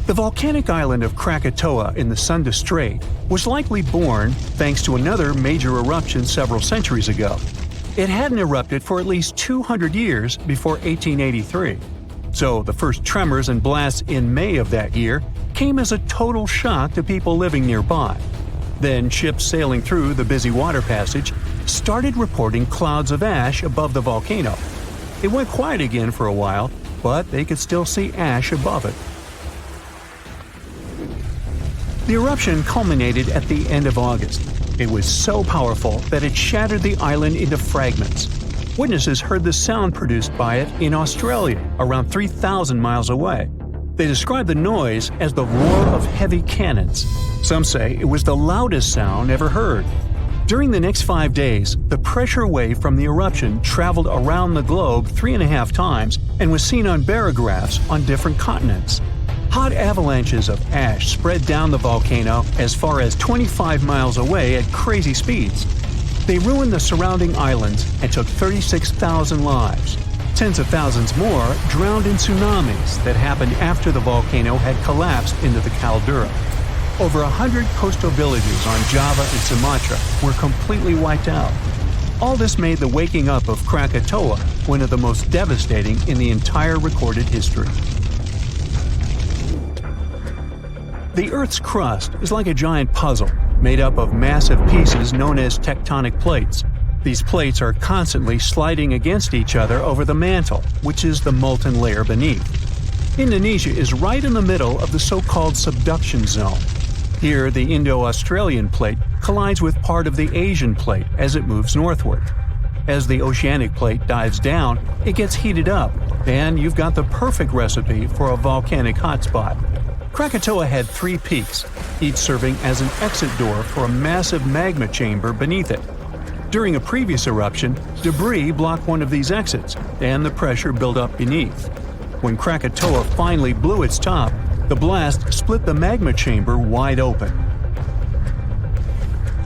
The volcanic island of Krakatoa in the Sunda Strait was likely born thanks to another major eruption several centuries ago. It hadn't erupted for at least 200 years before 1883. So the first tremors and blasts in May of that year came as a total shock to people living nearby. Then ships sailing through the busy water passage started reporting clouds of ash above the volcano. It went quiet again for a while, but they could still see ash above it. The eruption culminated at the end of August. It was so powerful that it shattered the island into fragments. Witnesses heard the sound produced by it in Australia, around 3,000 miles away. They described the noise as the roar of heavy cannons. Some say it was the loudest sound ever heard. During the next 5 days, the pressure wave from the eruption traveled around the globe 3.5 times and was seen on barographs on different continents. Hot avalanches of ash spread down the volcano as far as 25 miles away at crazy speeds. They ruined the surrounding islands and took 36,000 lives. Tens of thousands more drowned in tsunamis that happened after the volcano had collapsed into the caldera. Over 100 coastal villages on Java and Sumatra were completely wiped out. All this made the waking up of Krakatoa one of the most devastating in the entire recorded history. The Earth's crust is like a giant puzzle, made up of massive pieces known as tectonic plates. These plates are constantly sliding against each other over the mantle, which is the molten layer beneath. Indonesia is right in the middle of the so-called subduction zone. Here, the Indo-Australian plate collides with part of the Asian plate as it moves northward. As the oceanic plate dives down, it gets heated up, and you've got the perfect recipe for a volcanic hotspot. Krakatoa had 3 peaks, each serving as an exit door for a massive magma chamber beneath it. During a previous eruption, debris blocked one of these exits, and the pressure built up beneath. When Krakatoa finally blew its top, the blast split the magma chamber wide open.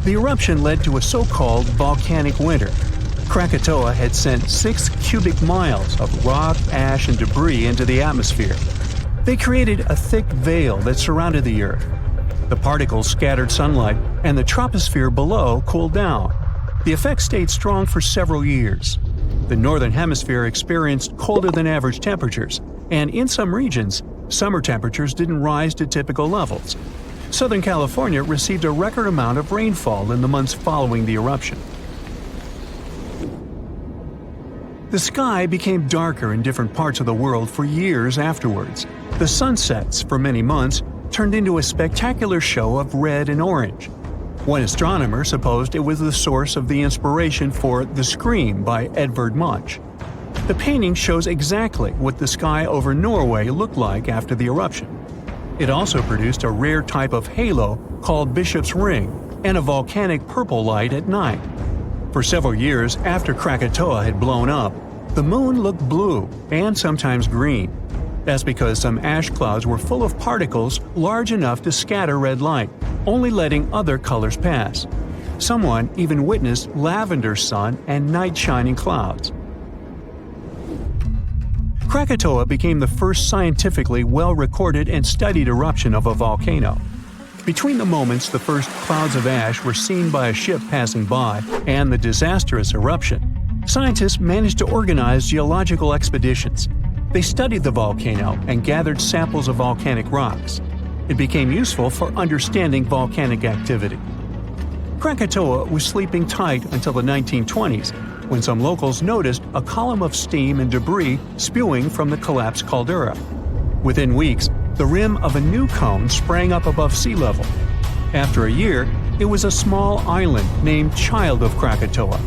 The eruption led to a so-called volcanic winter. Krakatoa had sent 6 cubic miles of rock, ash, and debris into the atmosphere. They created a thick veil that surrounded the Earth. The particles scattered sunlight, and the troposphere below cooled down. The effect stayed strong for several years. The northern hemisphere experienced colder than average temperatures, and in some regions, summer temperatures didn't rise to typical levels. Southern California received a record amount of rainfall in the months following the eruption. The sky became darker in different parts of the world for years afterwards. The sunsets, for many months, turned into a spectacular show of red and orange. One astronomer supposed it was the source of the inspiration for The Scream by Edvard Munch. The painting shows exactly what the sky over Norway looked like after the eruption. It also produced a rare type of halo called Bishop's Ring and a volcanic purple light at night. For several years after Krakatoa had blown up, the moon looked blue and sometimes green. That's because some ash clouds were full of particles large enough to scatter red light, only letting other colors pass. Someone even witnessed lavender sun and night-shining clouds. Krakatoa became the first scientifically well-recorded and studied eruption of a volcano. Between the moments the first clouds of ash were seen by a ship passing by and the disastrous eruption, scientists managed to organize geological expeditions. They studied the volcano and gathered samples of volcanic rocks. It became useful for understanding volcanic activity. Krakatoa was sleeping tight until the 1920s, when some locals noticed a column of steam and debris spewing from the collapsed caldera. Within weeks, the rim of a new cone sprang up above sea level. After a year, it was a small island named Child of Krakatoa.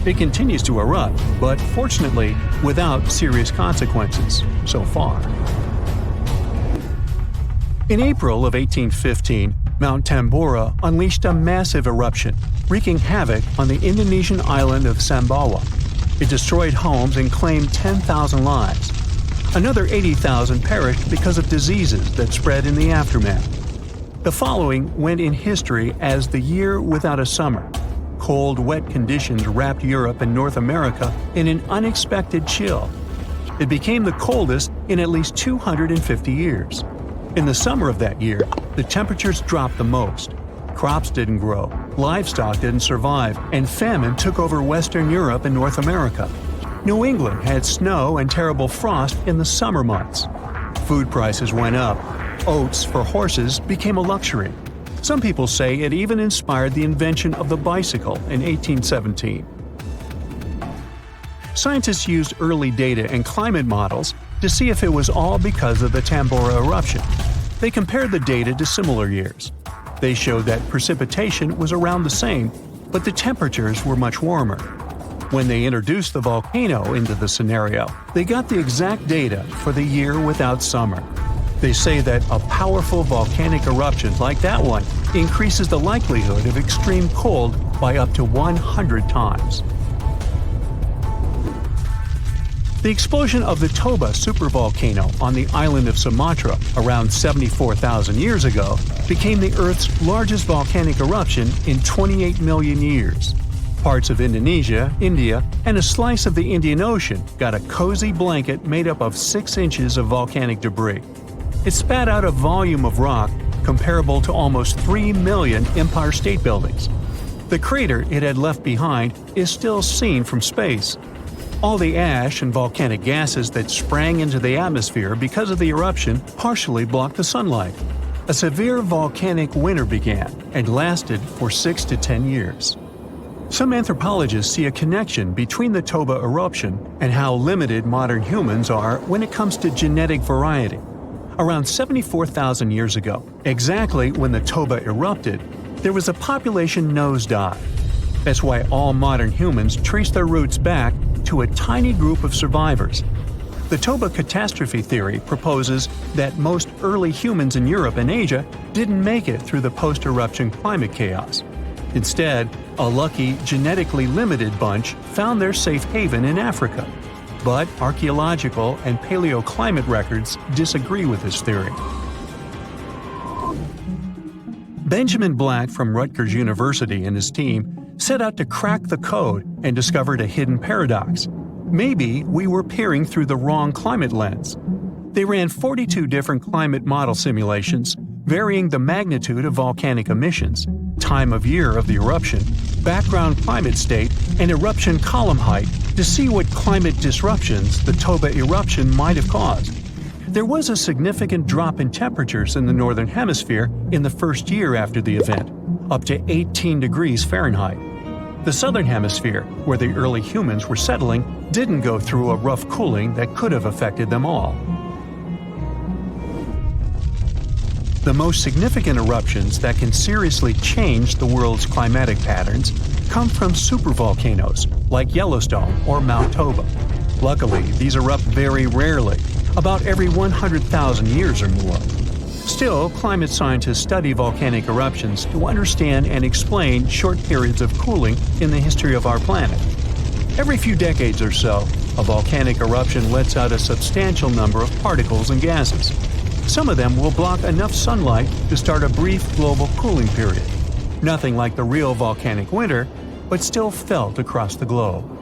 It continues to erupt, but fortunately without serious consequences so far. In April of 1815, Mount Tambora unleashed a massive eruption, wreaking havoc on the Indonesian island of Sumbawa. It destroyed homes and claimed 10,000 lives. Another 80,000 perished because of diseases that spread in the aftermath. The following went in history as the year without a summer. Cold, wet conditions wrapped Europe and North America in an unexpected chill. It became the coldest in at least 250 years. In the summer of that year, the temperatures dropped the most. Crops didn't grow, livestock didn't survive, and famine took over Western Europe and North America. New England had snow and terrible frost in the summer months. Food prices went up. Oats for horses became a luxury. Some people say it even inspired the invention of the bicycle in 1817. Scientists used early data and climate models to see if it was all because of the Tambora eruption. They compared the data to similar years. They showed that precipitation was around the same, but the temperatures were much warmer. When they introduced the volcano into the scenario, they got the exact data for the year without summer. They say that a powerful volcanic eruption like that one increases the likelihood of extreme cold by up to 100 times. The explosion of the Toba supervolcano on the island of Sumatra around 74,000 years ago became the Earth's largest volcanic eruption in 28 million years. Parts of Indonesia, India, and a slice of the Indian Ocean got a cozy blanket made up of 6 inches of volcanic debris. It spat out a volume of rock comparable to almost 3 million Empire State Buildings. The crater it had left behind is still seen from space. All the ash and volcanic gases that sprang into the atmosphere because of the eruption partially blocked the sunlight. A severe volcanic winter began and lasted for 6 to 10 years. Some anthropologists see a connection between the Toba eruption and how limited modern humans are when it comes to genetic variety. Around 74,000 years ago, exactly when the Toba erupted, there was a population nosedive. That's why all modern humans trace their roots back to a tiny group of survivors. The Toba catastrophe theory proposes that most early humans in Europe and Asia didn't make it through the post-eruption climate chaos. Instead, a lucky, genetically limited bunch found their safe haven in Africa. But archaeological and paleoclimate records disagree with this theory. Benjamin Black from Rutgers University and his team set out to crack the code and discovered a hidden paradox. Maybe we were peering through the wrong climate lens. They ran 42 different climate model simulations, varying the magnitude of volcanic emissions, time of year of the eruption, background climate state, and eruption column height to see what climate disruptions the Toba eruption might have caused. There was a significant drop in temperatures in the northern hemisphere in the first year after the event, up to 18 degrees Fahrenheit. The southern hemisphere, where the early humans were settling, didn't go through a rough cooling that could have affected them all. The most significant eruptions that can seriously change the world's climatic patterns come from supervolcanoes, like Yellowstone or Mount Toba. Luckily, these erupt very rarely, about every 100,000 years or more. Still, climate scientists study volcanic eruptions to understand and explain short periods of cooling in the history of our planet. Every few decades or so, a volcanic eruption lets out a substantial number of particles and gases. Some of them will block enough sunlight to start a brief global cooling period. Nothing like the real volcanic winter, but still felt across the globe.